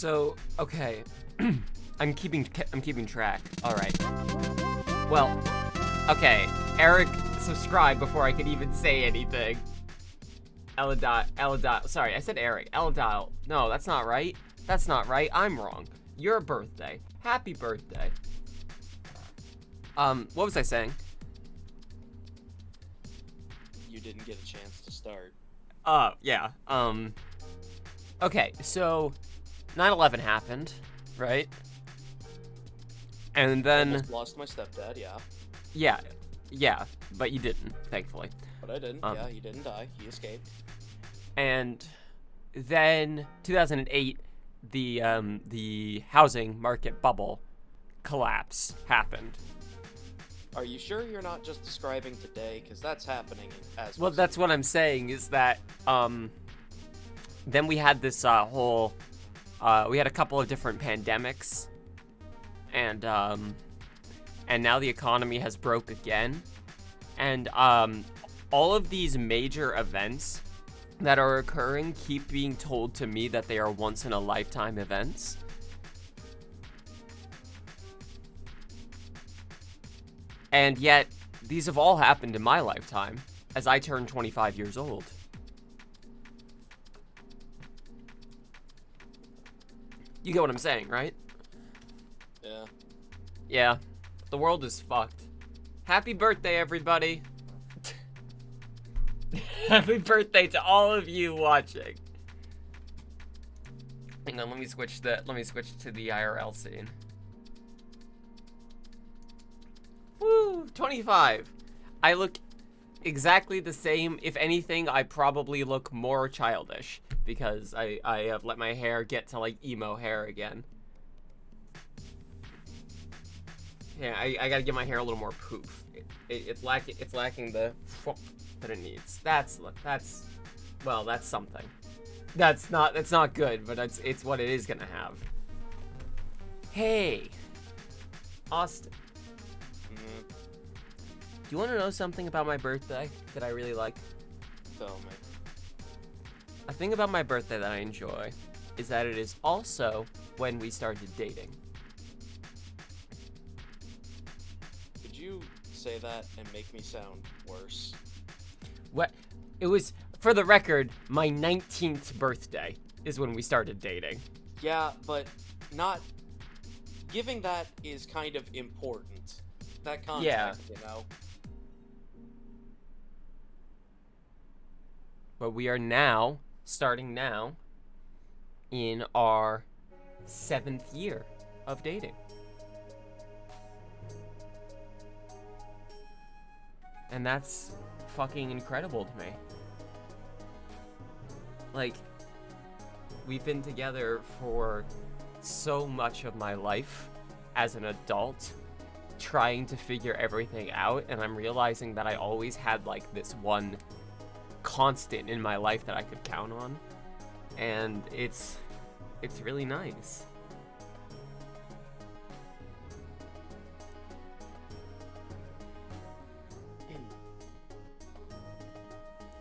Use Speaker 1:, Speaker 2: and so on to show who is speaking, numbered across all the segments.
Speaker 1: So, okay. I'm keeping track. All right. Well, okay. Eric subscribed before I could even say anything. Elidile. Sorry, I said Eric. Elidile. No, that's not right. That's not right. I'm wrong. Your birthday. Happy birthday. What was I saying?
Speaker 2: You didn't get a chance to start.
Speaker 1: Yeah. Okay, so 9/11 happened, right? And then
Speaker 2: Almost lost my stepdad,
Speaker 1: yeah, but you didn't, thankfully.
Speaker 2: But I didn't. Yeah, he didn't die. He escaped.
Speaker 1: And then 2008, the housing market bubble collapse happened.
Speaker 2: Are you sure you're not just describing today? Because that's happening as
Speaker 1: well. That's what I'm saying. Is that then we had this whole we had a couple of different pandemics, and now the economy has broke again, and all of these major events that are occurring keep being told to me that they are once in a lifetime events. And yet, these have all happened in my lifetime, as I turned 25 years old. You get what I'm saying, right?
Speaker 2: Yeah.
Speaker 1: Yeah. The world is fucked. Happy birthday, everybody. Happy birthday to all of you watching. Hang on, let me switch to the IRL scene. Woo, 25. I look exactly the same. If anything, I probably look more childish because I have let my hair get to like emo hair again. Yeah, I gotta get my hair a little more poof. It's lacking the that it needs. That's something. That's not good, but it's what it is gonna have. Hey, Austin. Do you want to know something about my birthday that I really like?
Speaker 2: Tell me.
Speaker 1: A thing about my birthday that I enjoy is that it is also when we started dating.
Speaker 2: Could you say that and make me sound worse?
Speaker 1: What? It was, for the record, my 19th birthday is when we started dating.
Speaker 2: Yeah, but not... Giving that is kind of important. That context, you know?
Speaker 1: But we are now, starting now, in our 7th year of dating. And that's fucking incredible to me. Like, we've been together for so much of my life as an adult, trying to figure everything out, and I'm realizing that I always had like this one constant in my life that I could count on, and it's really nice.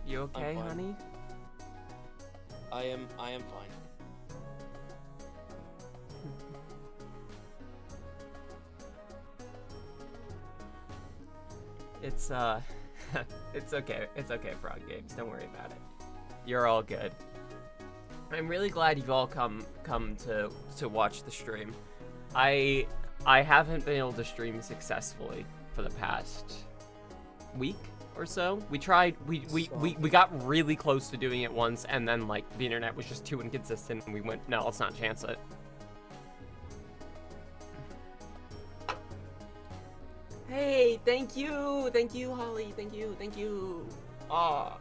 Speaker 1: You okay, honey?
Speaker 2: I am fine.
Speaker 1: It's it's okay. It's okay, Frog Games. Don't worry about it. You're all good. I'm really glad you've all come to watch the stream. I haven't been able to stream successfully for the past week or so. We tried. We got really close to doing it once, and then like the internet was just too inconsistent, and we went, no, let's not chance it. Hey, thank you, Holly, thank you. Aw.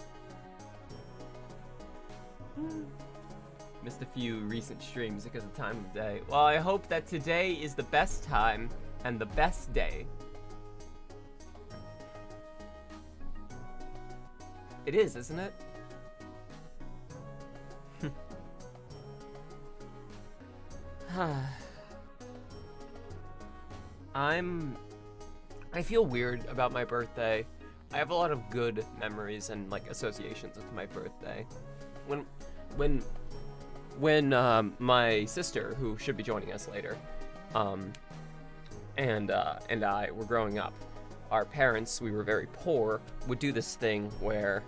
Speaker 1: Missed a few recent streams because of time of day. Well, I hope that today is the best time and the best day. It is, isn't it? I feel weird about my birthday. I have a lot of good memories and like associations with my birthday. When when my sister, who should be joining us later, and I were growing up, our parents, we were very poor, would do this thing where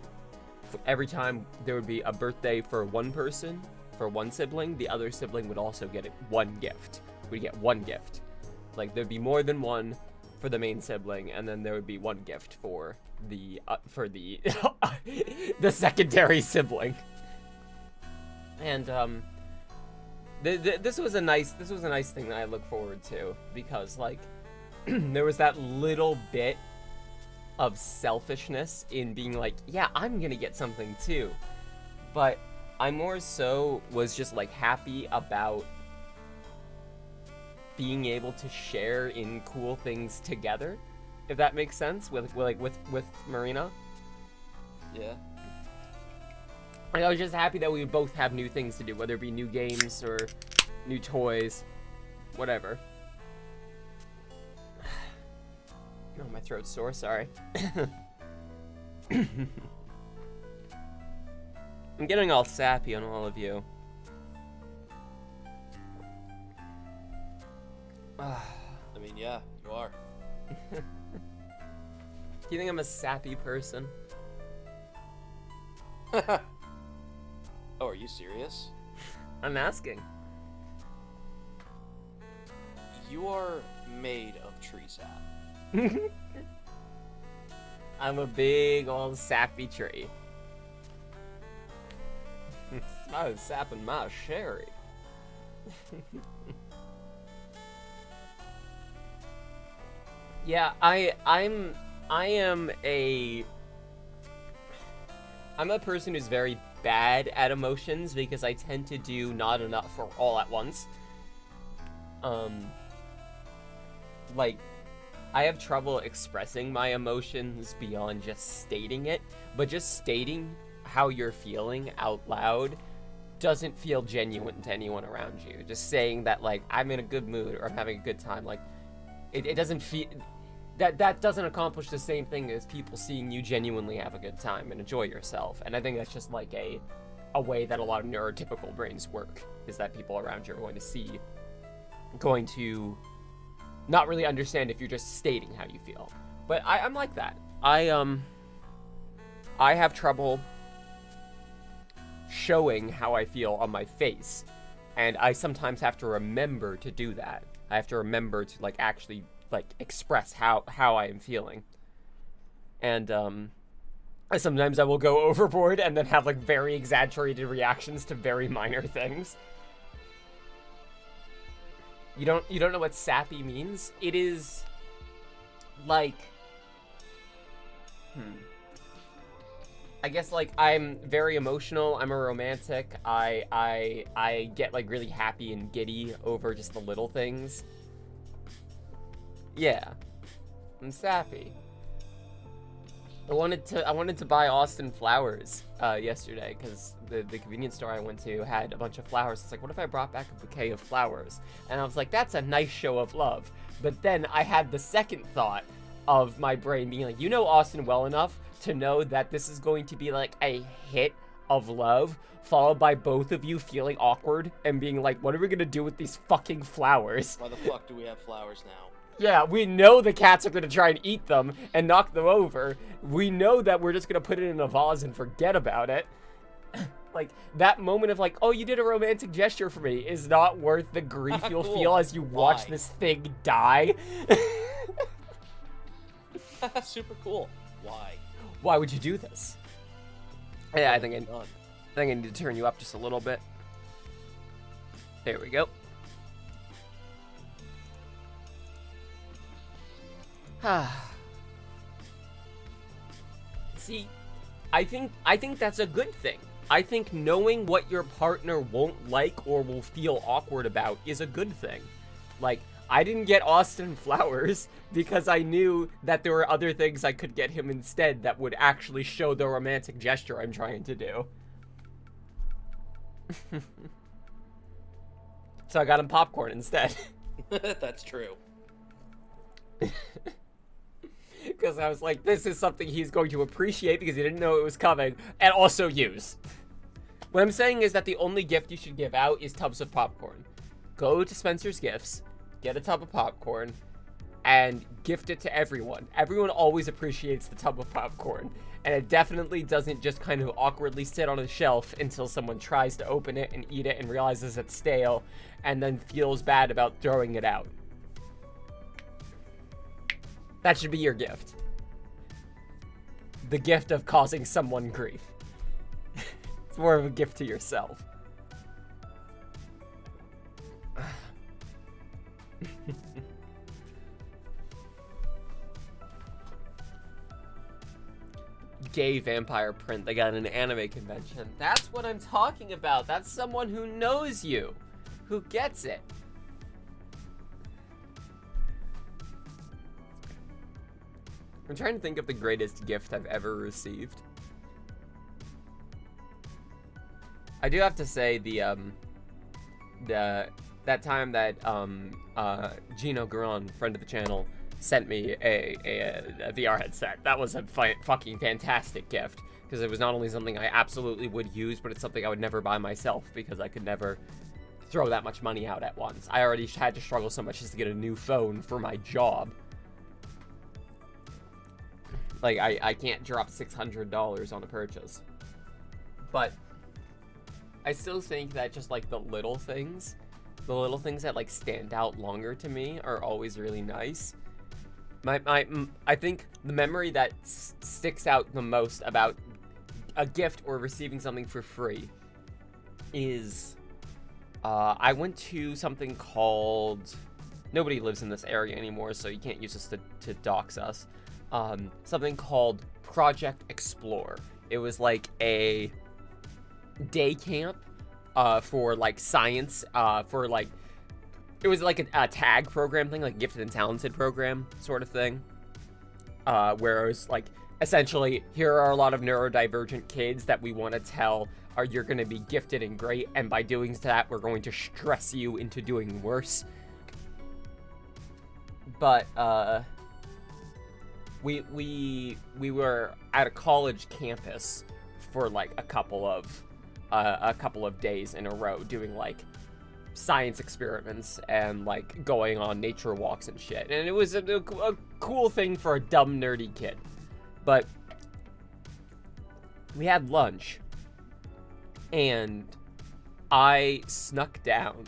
Speaker 1: every time there would be a birthday for one person, for one sibling, the other sibling would also get one gift. We'd get one gift. Like, there'd be more than one for the main sibling, and then there would be one gift for the the secondary sibling. And this was a nice thing that I look forward to, because like there was that little bit of selfishness in being like, yeah, I'm gonna get something too, but I more so was just like happy about being able to share in cool things together, if that makes sense, with Marina.
Speaker 2: Yeah.
Speaker 1: Like, I was just happy that we would both have new things to do, whether it be new games or new toys, whatever. Oh, my throat's sore, sorry. I'm getting all sappy on all of you.
Speaker 2: I mean, yeah, you are.
Speaker 1: Do you think I'm a sappy person?
Speaker 2: Oh, are you serious?
Speaker 1: I'm asking.
Speaker 2: You are made of tree sap.
Speaker 1: I'm a big old sappy tree. I was sapping my sherry. Yeah, I'm a person who's very bad at emotions because I tend to do not enough or all at once. Like, I have trouble expressing my emotions beyond just stating it, but just stating how you're feeling out loud doesn't feel genuine to anyone around you. Just saying that, like, I'm in a good mood or I'm having a good time, like, it doesn't feel... That doesn't accomplish the same thing as people seeing you genuinely have a good time and enjoy yourself. And I think that's just like a way that a lot of neurotypical brains work, is that people around you are going to not really understand if you're just stating how you feel. But I'm like that. I have trouble showing how I feel on my face, and I sometimes have to remember to do that. I have to remember to like actually like express how I am feeling. And sometimes I will go overboard and then have like very exaggerated reactions to very minor things. You don't know what sappy means? It is like I guess like I'm very emotional, I'm a romantic. I get like really happy and giddy over just the little things. Yeah, I'm sappy. I wanted to buy Austin flowers yesterday because the convenience store I went to had a bunch of flowers. It's like, what if I brought back a bouquet of flowers? And I was like, that's a nice show of love. But then I had the second thought of my brain being like, you know Austin well enough to know that this is going to be like a hit of love, followed by both of you feeling awkward and being like, what are we gonna do with these fucking flowers?
Speaker 2: Why the fuck do we have flowers now?
Speaker 1: Yeah, we know the cats are going to try and eat them and knock them over. We know that we're just going to put it in a vase and forget about it. Like, that moment of like, oh, you did a romantic gesture for me is not worth the grief you'll
Speaker 2: Cool.
Speaker 1: feel as you watch this thing die.
Speaker 2: Super cool. Why?
Speaker 1: Why would you do this? Yeah, I think
Speaker 2: None.
Speaker 1: I need to turn you up just a little bit. There we go. See, I think that's a good thing. I think knowing what your partner won't like or will feel awkward about is a good thing. Like, I didn't get Austin flowers because I knew that there were other things I could get him instead that would actually show the romantic gesture I'm trying to do. So I got him popcorn instead.
Speaker 2: That's true.
Speaker 1: Because I was like, this is something he's going to appreciate because he didn't know it was coming, and also use. What I'm saying is that the only gift you should give out is tubs of popcorn. Go to Spencer's Gifts, get a tub of popcorn, and gift it to everyone. Everyone always appreciates the tub of popcorn, and it definitely doesn't just kind of awkwardly sit on a shelf until someone tries to open it and eat it and realizes it's stale, and then feels bad about throwing it out. That should be your gift. The gift of causing someone grief. It's more of a gift to yourself. Gay vampire print they got in an anime convention. That's what I'm talking about. That's someone who knows you, who gets it. I'm trying to think of the greatest gift I've ever received. I do have to say that time that Gino Garon, friend of the channel, sent me a VR headset. That was a fucking fantastic gift, because it was not only something I absolutely would use, but it's something I would never buy myself because I could never throw that much money out at once. I already had to struggle so much just to get a new phone for my job. Like, I can't drop $600 on a purchase. But I still think that just, like, the little things that, like, stand out longer to me are always really nice. I think the memory that sticks out the most about a gift or receiving something for free is, I went to something called, nobody lives in this area anymore, so you can't use this to dox us. Something called Project Explore. It was like a day camp for like science, for like, it was like a tag program thing, like gifted and talented program sort of thing, where it was like, essentially, here are a lot of neurodivergent kids that we want to tell you're going to be gifted and great, and by doing that, we're going to stress you into doing worse. But we were at a college campus for like a couple of days in a row doing like science experiments and like going on nature walks and shit, and it was a cool thing for a dumb nerdy kid. But we had lunch and I snuck down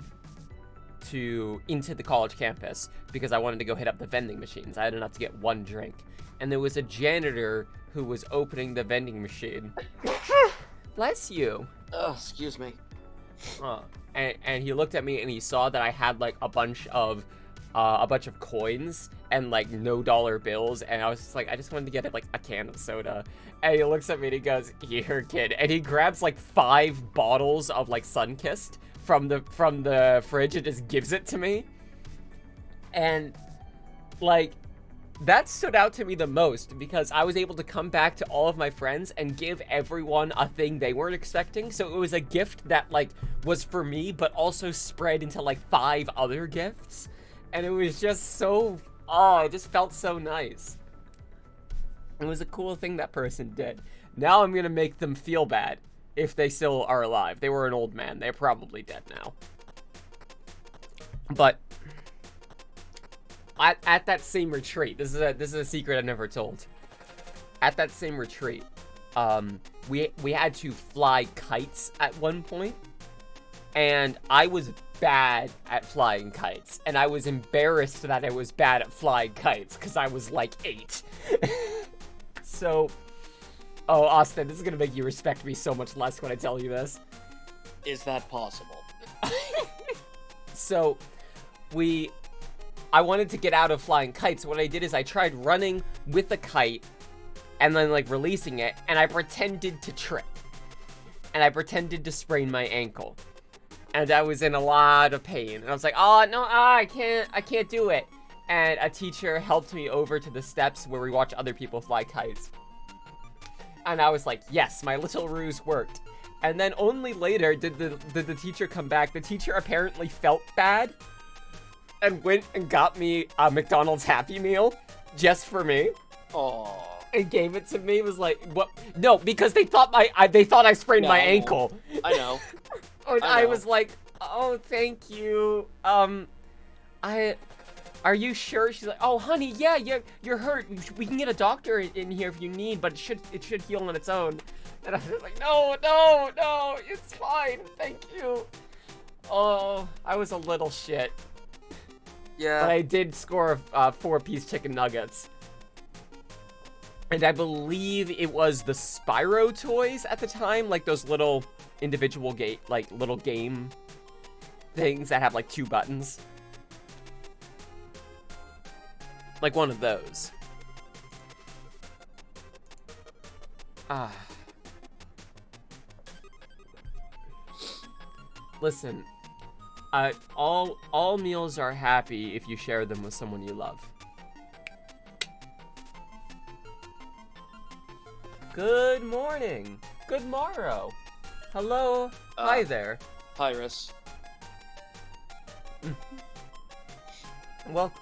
Speaker 1: into the college campus because I wanted to go hit up the vending machines. I had enough to get one drink, and there was a janitor who was opening the vending machine. Bless you.
Speaker 2: Excuse me.
Speaker 1: And he looked at me and he saw that I had like a bunch of coins and like no dollar bills, and I was just like, I just wanted to get like a can of soda. And he looks at me and he goes, "Here, kid," and he grabs like 5 bottles of like Sunkist from the fridge and just gives it to me. And like, that stood out to me the most because I was able to come back to all of my friends and give everyone a thing they weren't expecting. So it was a gift that like was for me, but also spread into like 5 other gifts. And it was just so, it just felt so nice. It was a cool thing that person did. Now I'm gonna make them feel bad if they still are alive. They were an old man. They're probably dead now. But at that same retreat, this is a secret I've never told. At that same retreat, we had to fly kites at one point, and I was bad at flying kites, and I was embarrassed that I was bad at flying kites because I was like 8. So, Austin, this is gonna make you respect me so much less when I tell you this.
Speaker 2: Is that possible?
Speaker 1: So, I wanted to get out of flying kites. What I did is I tried running with the kite and then like releasing it, and I pretended to trip. And I pretended to sprain my ankle. And I was in a lot of pain. And I was like, oh no, I can't do it. And a teacher helped me over to the steps where we watch other people fly kites. And I was like, yes, my little ruse worked. And then only later did the teacher come back. The teacher apparently felt bad and went and got me a McDonald's Happy Meal just for me.
Speaker 2: Aww.
Speaker 1: and gave it to me was like, what? No, because they thought I sprained my ankle.
Speaker 2: I know.
Speaker 1: I was like, oh, thank you. Are you sure? She's like, oh, honey, yeah, you're hurt. We can get a doctor in here if you need, but it should heal on its own. And I was like, no, it's fine, thank you. Oh, I was a little shit.
Speaker 2: Yeah.
Speaker 1: But I did score 4-piece chicken nuggets. And I believe it was the Spyro toys at the time, like those little individual little game things that have like 2 buttons. Like one of those. Listen, all meals are happy if you share them with someone you love. Good morning. Good morrow. Hello. Hi there.
Speaker 2: Pyrus.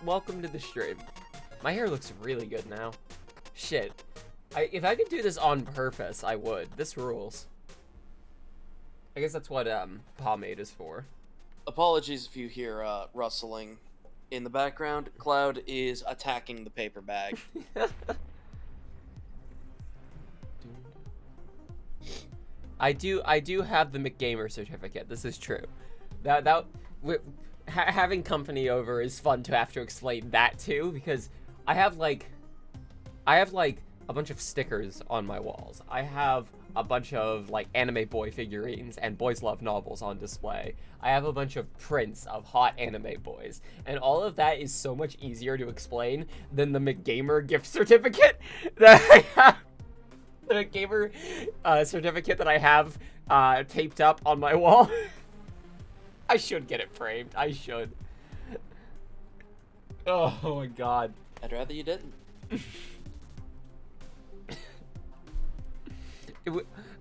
Speaker 1: Welcome to the stream. My hair looks really good now. Shit. If I could do this on purpose, I would. This rules. I guess that's what pomade is for.
Speaker 2: Apologies if you hear rustling in the background. Cloud is attacking the paper bag.
Speaker 1: I do have the McGamer certificate. This is true. Having company over is fun to have to explain that too, because I have like a bunch of stickers on my walls. I have a bunch of like anime boy figurines and boys love novels on display. I have a bunch of prints of hot anime boys, and all of that is so much easier to explain than the McGamer gift certificate that I have. The McGamer certificate that I have taped up on my wall. I should get it framed. I should. Oh my god.
Speaker 2: I'd rather you didn't.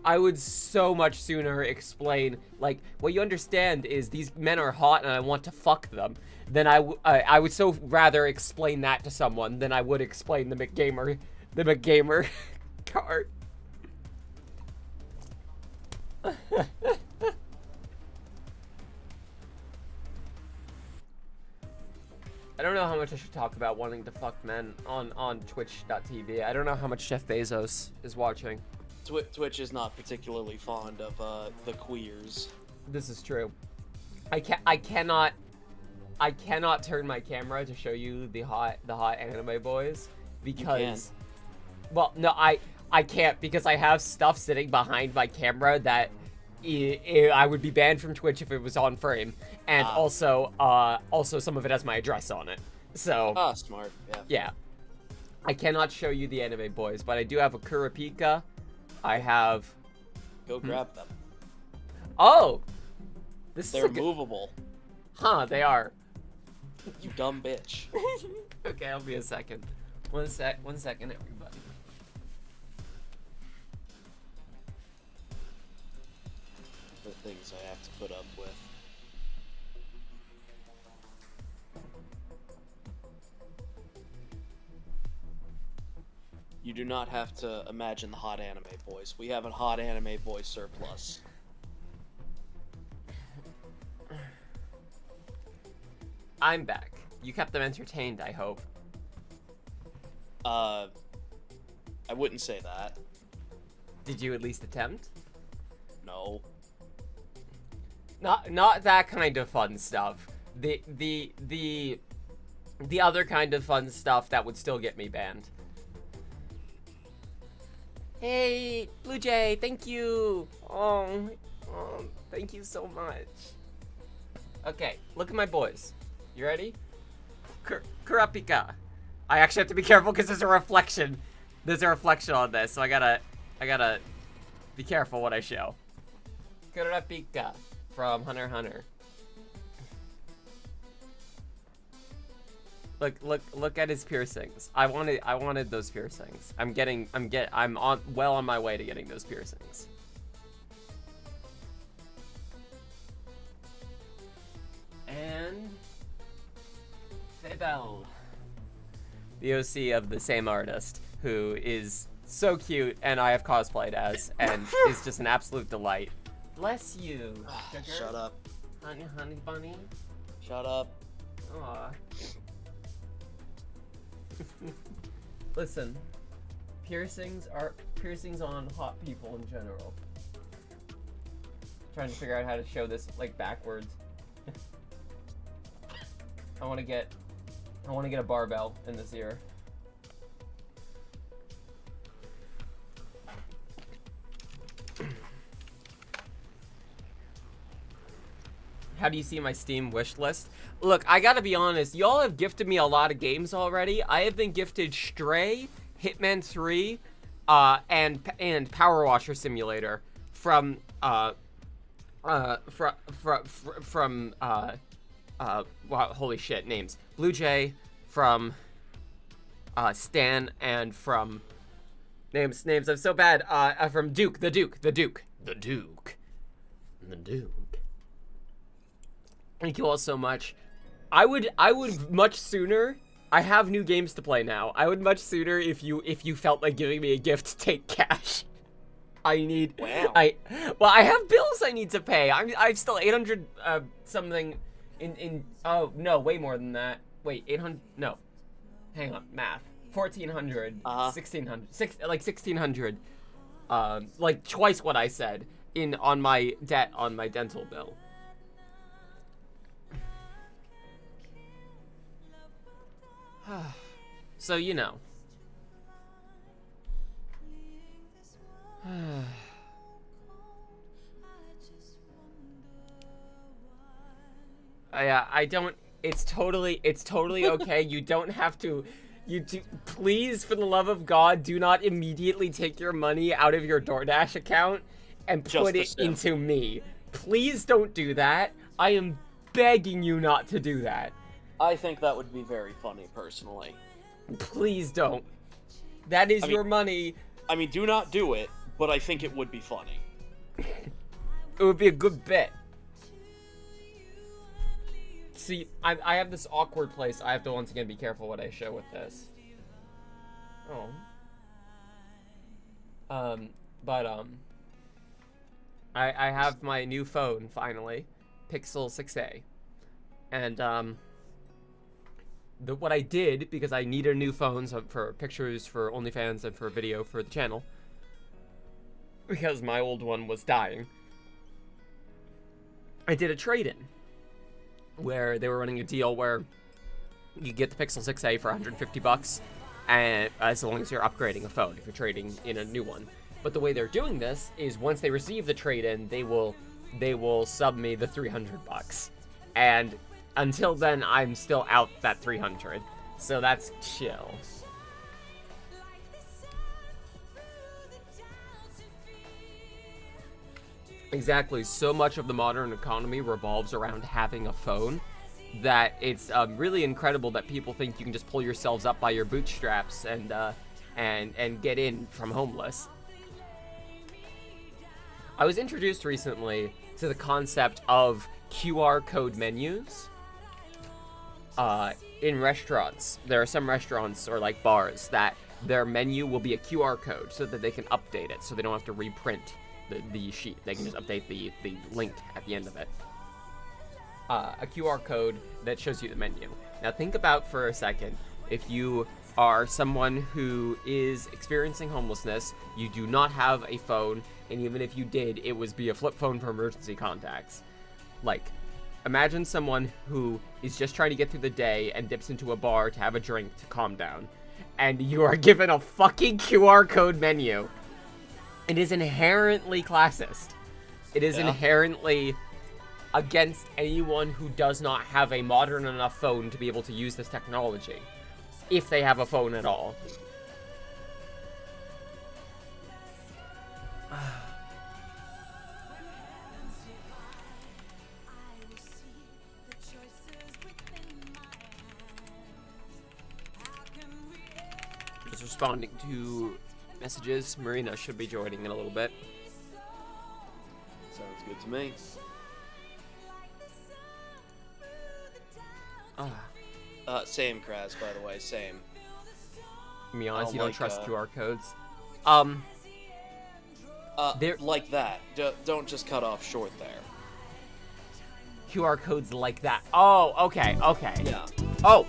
Speaker 1: I would so much sooner explain, like, what you understand is these men are hot and I want to fuck them. Then I would so rather explain that to someone than I would explain the McGamer card. I don't know how much I should talk about wanting to fuck men on Twitch.tv. I don't know how much Jeff Bezos is watching.
Speaker 2: Twitch is not particularly fond of the queers.
Speaker 1: This is true. I cannot turn my camera to show you the hot anime boys because, well, no, I can't because I have stuff sitting behind my camera that I would be banned from Twitch if it was on frame, and also some of it has my address on it. So
Speaker 2: smart.
Speaker 1: Yeah. I cannot show you the anime boys, but I do have a Kurapika. I have.
Speaker 2: Go grab them.
Speaker 1: Oh,
Speaker 2: They're movable.
Speaker 1: Huh? They are.
Speaker 2: You dumb bitch.
Speaker 1: Okay, I'll be a second. One second, everybody.
Speaker 2: The things I have to put up with. You do not have to imagine the hot anime boys. We have a hot anime boy surplus.
Speaker 1: I'm back. You kept them entertained, I hope.
Speaker 2: I wouldn't say that.
Speaker 1: Did you at least attempt?
Speaker 2: No.
Speaker 1: Not that kind of fun stuff. The other kind of fun stuff that would still get me banned. Hey, Blue Jay, thank you. Oh, thank you so much. Okay, look at my boys. You ready? Kurapika. I actually have to be careful because there's a reflection. There's a reflection on this, so I gotta be careful what I show. Kurapika from Hunter x Hunter. Look at his piercings. I wanted those piercings. I'm on my way to getting those piercings. And Fabel, the OC of the same artist, who is so cute, and I have cosplayed as, and is just an absolute delight. Bless you, sugar.
Speaker 2: Shut up.
Speaker 1: Honey bunny.
Speaker 2: Shut up.
Speaker 1: Aw. Listen, piercings on hot people in general. Trying to figure out how to show this like backwards. I want to get a barbell in this ear. How do you see my Steam wish list? Look, I gotta be honest, y'all have gifted me a lot of games already. I have been gifted Stray, Hitman 3, and Power Washer Simulator from wow, holy shit, names. Blue Jay, from Stan, and from names, I'm so bad. From Duke. Thank you all so much. I would much sooner. I have new games to play now. I would much sooner if you felt like giving me a gift, take cash. I have bills I need to pay. I've still 800 something in oh no, way more than that. Wait, 800, no. Hang on, math. 1400, 1600, like 1600. Like twice what I said on my debt on my dental bill. So, you know. I don't, it's totally okay. You don't have to, please, for the love of God, do not immediately take your money out of your DoorDash account and put it into me. Please don't do that. I am begging you not to do that.
Speaker 2: I think that would be very funny, personally.
Speaker 1: Please don't. That is your money.
Speaker 2: I mean, do not do it, but I think it would be funny.
Speaker 1: It would be a good bit. See, I have this awkward place. I have to once again be careful what I show with this. Oh. I have my new phone, finally. Pixel 6a. And, what I did, because I needed a new phone for pictures, for OnlyFans, and for video for the channel, because my old one was dying, I did a trade-in, where they were running a deal where you get the Pixel 6a for 150 bucks, and as long as you're upgrading a phone, if you're trading in a new one. But the way they're doing this is once they receive the trade-in, they will sub me the 300 bucks. And until then, I'm still out that 300. So that's chill. Exactly. So much of the modern economy revolves around having a phone that it's really incredible that people think you can just pull yourselves up by your bootstraps and get in from homeless. I was introduced recently to the concept of QR code menus. In restaurants, there are some restaurants or like bars that their menu will be a QR code so that they can update it, so they don't have to reprint the sheet. They can just update the link at the end of it. A QR code that shows you the menu. Now think about for a second, if you are someone who is experiencing homelessness, you do not have a phone, and even if you did, it would be a flip phone for emergency contacts. Like, imagine someone who is just trying to get through the day and dips into a bar to have a drink to calm down, and you are given a fucking QR code menu. It is inherently classist. It is inherently against anyone who does not have a modern enough phone to be able to use this technology, if they have a phone at all. Just responding to messages. Marina should be joining in a little bit.
Speaker 2: Sounds good to me.
Speaker 1: Ah.
Speaker 2: Same, Kraz, by the way, same.
Speaker 1: To be honest, you don't trust QR codes? There-
Speaker 2: Like that. Don't just cut off short there.
Speaker 1: QR codes like that. Oh, okay, okay.
Speaker 2: Yeah.
Speaker 1: Oh,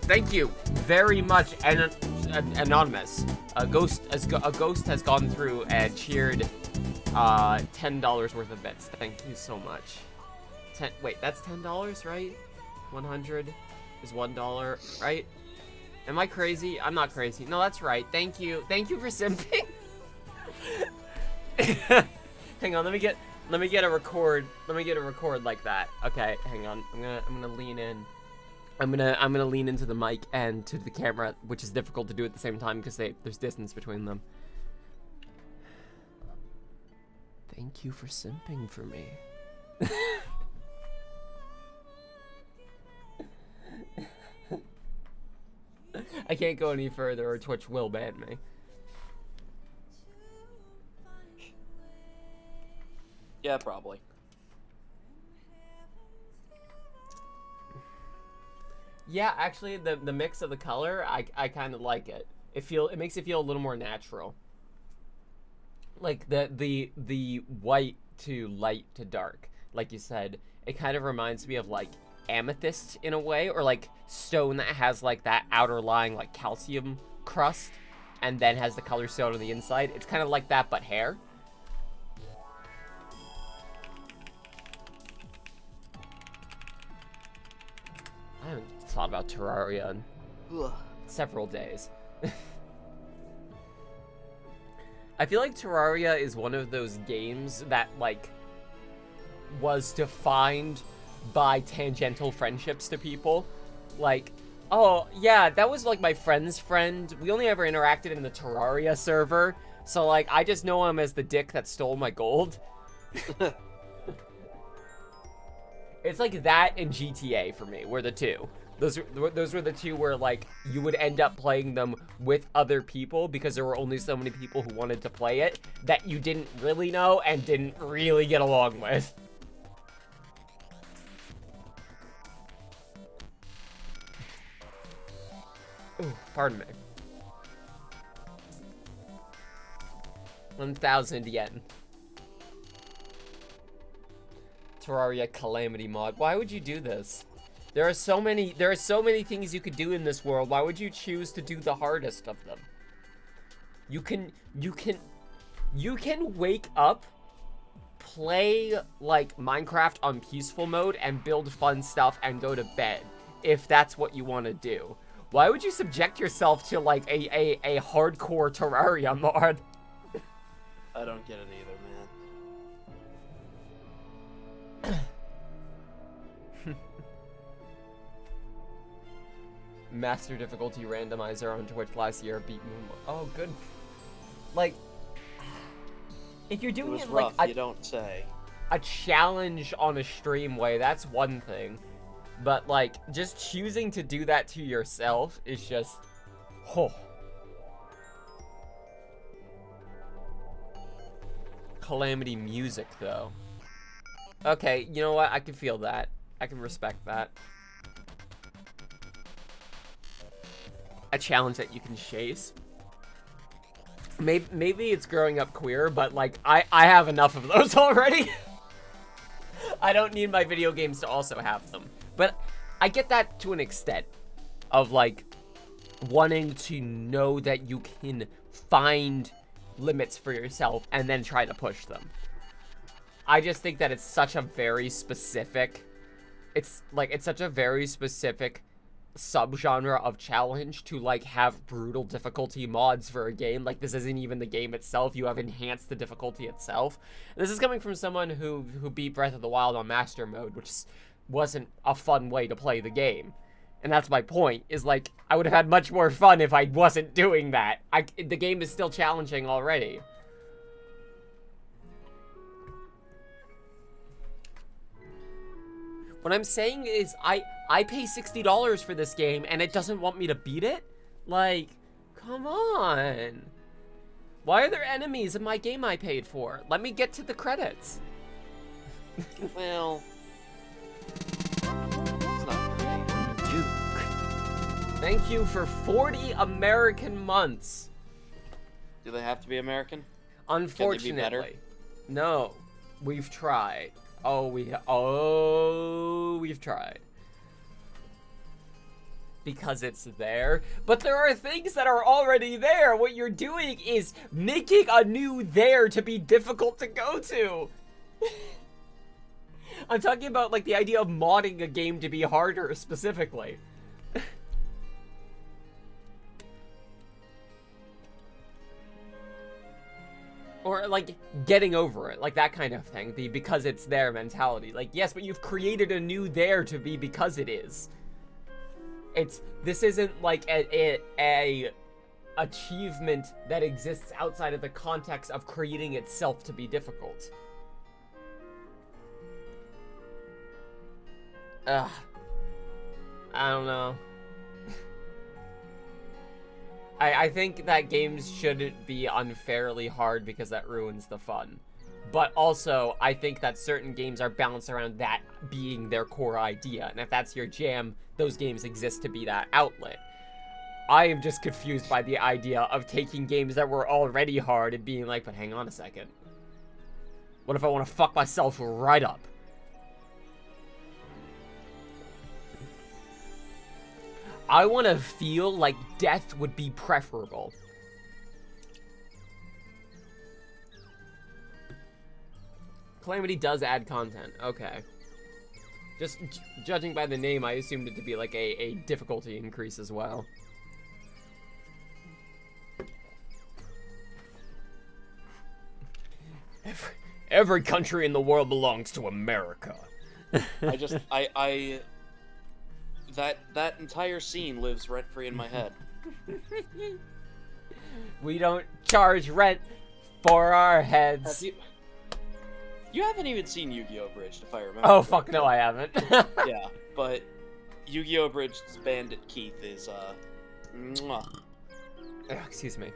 Speaker 1: thank you very much, anonymous. A ghost has gone through and cheered, $10 worth of bits. Thank you so much. Wait, that's $10, right? 100 is $1, right? Am I crazy? I'm not crazy. No, that's right. Thank you for simping. Hang on, let me get a record. Let me get a record like that. Okay, hang on. I'm gonna lean in. I'm gonna lean into the mic and to the camera, which is difficult to do at the same time because there's distance between them. Thank you for simping for me. I can't go any further or Twitch will ban me.
Speaker 2: Yeah, probably.
Speaker 1: Yeah, actually, the mix of the color, I kind of like it. It makes it feel a little more natural. Like the white to light to dark, like you said, it kind of reminds me of like amethyst in a way, or like stone that has like that outer lying like calcium crust, and then has the color stone on the inside. It's kind of like that, but hair. I haven't thought about Terraria in several days. I feel like Terraria is one of those games that, like, was defined by tangential friendships to people. Like, oh, yeah, that was, like, my friend's friend. We only ever interacted in the Terraria server. So, like, I just know him as the dick that stole my gold. It's like that and GTA for me were the two. Those were the two where, like, you would end up playing them with other people because there were only so many people who wanted to play it that you didn't really know and didn't really get along with. Ooh, pardon me. 1,000 yen. Terraria Calamity mod. Why would you do this? There are so many things you could do in this world. Why would you choose to do the hardest of them? You can wake up, play like Minecraft on peaceful mode and build fun stuff and go to bed if that's what you want to do. Why would you subject yourself to like a hardcore Terraria mod?
Speaker 2: I don't get it either, man.
Speaker 1: Master difficulty randomizer on Twitch last year beat Moon. Oh, good. Like, if you're doing it
Speaker 2: rough,
Speaker 1: like
Speaker 2: you don't say.
Speaker 1: A challenge on a stream way, that's one thing. But like, just choosing to do that to yourself is just, oh. Calamity music though. Okay, you know what? I can feel that. I can respect that. A challenge that you can chase. Maybe it's growing up queer, but like I have enough of those already. I don't need my video games to also have them. But I get that to an extent of like wanting to know that you can find limits for yourself and then try to push them. I just think that it's such a very specific subgenre of challenge to like have brutal difficulty mods for a game. Like, this isn't even the game itself. You have enhanced the difficulty itself. And this is coming from someone who beat Breath of the Wild on master mode, which wasn't a fun way to play the game. And that's my point, is like, I would have had much more fun if I wasn't doing that. The game is still challenging already. What I'm saying is, I pay $60 for this game, and it doesn't want me to beat it? Like, come on. Why are there enemies in my game I paid for? Let me get to the credits.
Speaker 2: Well, it's not great.
Speaker 1: Duke. Thank you for 40 American months.
Speaker 2: Do they have to be American?
Speaker 1: Unfortunately, no. We've tried. We've tried. Because it's there. But there are things that are already there. What you're doing is making a new there to be difficult to go to. I'm talking about like the idea of modding a game to be harder specifically. Or, like, getting over it. Like, that kind of thing. The because it's there mentality. Like, yes, but you've created a new there to be because it is. This isn't, like, a achievement that exists outside of the context of creating itself to be difficult. Ugh. I don't know. I think that games shouldn't be unfairly hard because that ruins the fun. But also, I think that certain games are balanced around that being their core idea. And if that's your jam, those games exist to be that outlet. I am just confused by the idea of taking games that were already hard and being like, but hang on a second. What if I want to fuck myself right up? I want to feel like death would be preferable. Calamity does add content. Okay. Just judging by the name, I assumed it to be like a difficulty increase as well. Every country in the world belongs to America.
Speaker 2: That entire scene lives rent-free in my head.
Speaker 1: We don't charge rent for our heads.
Speaker 2: You haven't even seen Yu-Gi-Oh! Bridge, if I remember.
Speaker 1: Oh, fuck no, I haven't.
Speaker 2: Yeah, but Yu-Gi-Oh! Bridge's Bandit Keith is, mwah.
Speaker 1: Excuse me.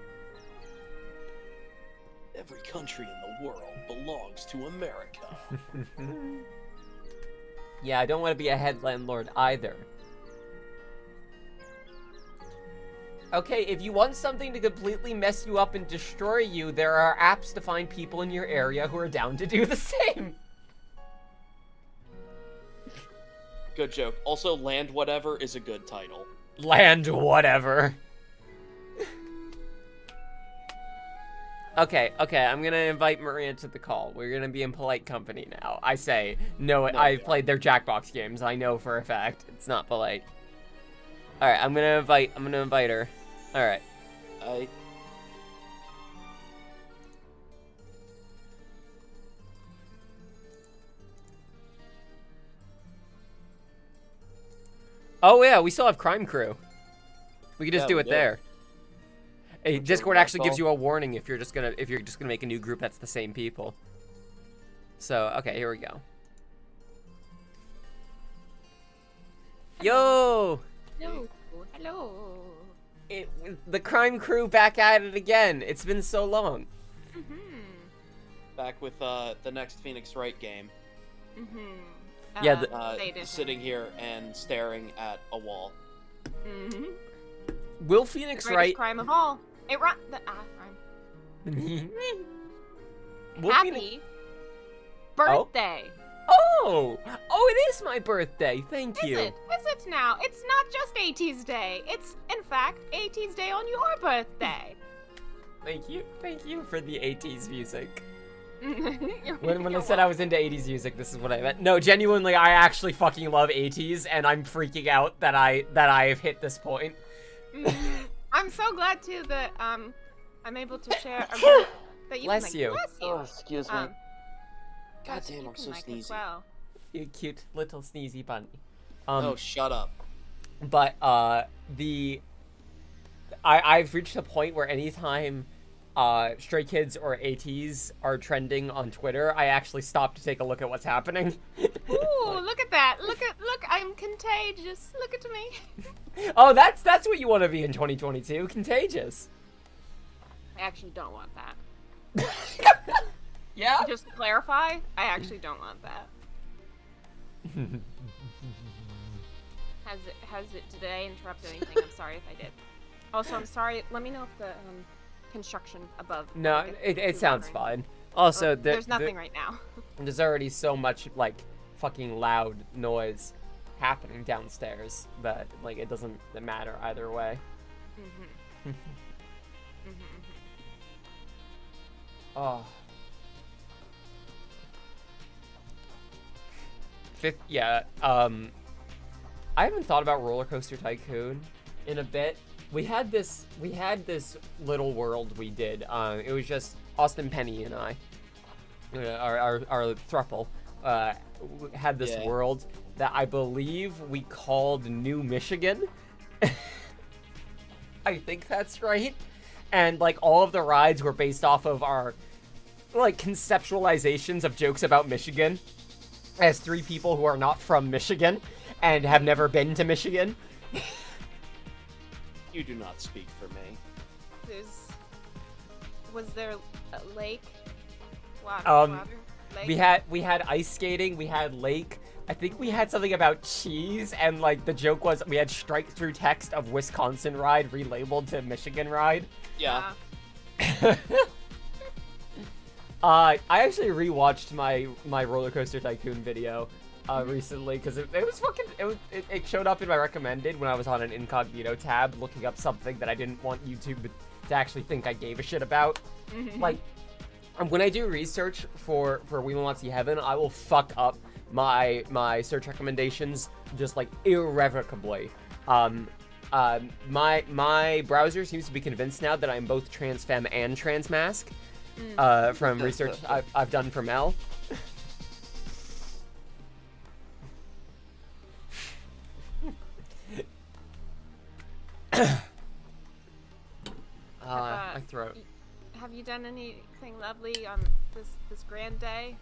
Speaker 2: Every country in the world belongs to America.
Speaker 1: Yeah, I don't want to be a head landlord either. Okay, if you want something to completely mess you up and destroy you, there are apps to find people in your area who are down to do the same.
Speaker 2: Good joke. Also, Land Whatever is a good title.
Speaker 1: Land Whatever. Okay, I'm gonna invite Maria to the call. We're gonna be in polite company now. I say, no, I've played their Jackbox games. I know for a fact it's not polite. Alright, I'm gonna invite her. Alright. Oh yeah, we still have Crime Crew. We could just do it there. Hey, Discord actually gives you a warning if you're just gonna make a new group that's the same people. So, okay, here we go. Yo!
Speaker 3: Hello.
Speaker 1: The Crime Crew back at it again. It's been so long.
Speaker 3: Mm-hmm.
Speaker 2: Back with the next Phoenix Wright game.
Speaker 3: Mm-hmm.
Speaker 1: Yeah,
Speaker 2: sitting here and staring at a wall.
Speaker 3: Mm-hmm.
Speaker 1: Will Phoenix Wright...
Speaker 3: crime of all. It rhyme. Happy birthday.
Speaker 1: Oh, it is my birthday. Thank you.
Speaker 3: Is it now? It's not just AT's Day. It's, in fact, AT's Day on your birthday.
Speaker 1: Thank you for the 80s music.
Speaker 3: When
Speaker 1: When I said I was into 80s music, this is what I meant. No, genuinely, I actually fucking love 80s, and I'm freaking out that I've hit this point.
Speaker 3: I'm so glad too that I'm able to share a bit that you
Speaker 1: Bless you.
Speaker 3: Bless you.
Speaker 2: Oh, excuse me. God damn, I'm so sneezy.
Speaker 3: Well.
Speaker 1: You cute little sneezy bunny.
Speaker 2: Oh, shut up.
Speaker 1: But I've reached a point where anytime Stray Kids or ATs are trending on Twitter, I actually stop to take a look at what's happening.
Speaker 3: Ooh, look at that. Look, I'm contagious. Look at me.
Speaker 1: Oh, that's what you want to be in 2022. Contagious.
Speaker 3: I actually don't want that.
Speaker 1: Yeah?
Speaker 3: Just to clarify, I actually don't want that. Did I interrupt anything? I'm sorry if I did. Also, I'm sorry. Let me know if the construction above.
Speaker 1: No,
Speaker 3: like, a
Speaker 1: it sounds
Speaker 3: wondering.
Speaker 1: fine. Also,
Speaker 3: Well, there's nothing right now.
Speaker 1: there's already so much like fucking loud noise happening downstairs that like it doesn't matter either way.
Speaker 3: Mm-hmm.
Speaker 1: Oh. Yeah, I haven't thought about Roller Coaster Tycoon in a bit. We had this little world we did. It was just Austin, Penny, and I, our throuple, had this world that I believe we called New Michigan. I think that's right. And like all of the rides were based off of our like conceptualizations of jokes about Michigan as 3 people who are not from Michigan and have never been to Michigan.
Speaker 2: You do not speak for me.
Speaker 3: Was there a lake? Water? Lake?
Speaker 1: We had ice skating, we had lake. I think we had something about cheese, and like the joke was we had strike through text of Wisconsin ride relabeled to Michigan ride.
Speaker 2: Yeah.
Speaker 1: I actually rewatched my Roller Coaster Tycoon video recently because it was fucking it showed up in my recommended when I was on an incognito tab looking up something that I didn't want YouTube to actually think I gave a shit about. Like when I do research for We Will Not See Heaven, I will fuck up my search recommendations just like irrevocably. My browser seems to be convinced now that I'm both trans femme and trans mask. From research I've done for Mel. My throat.
Speaker 3: Have you done anything lovely on this grand day?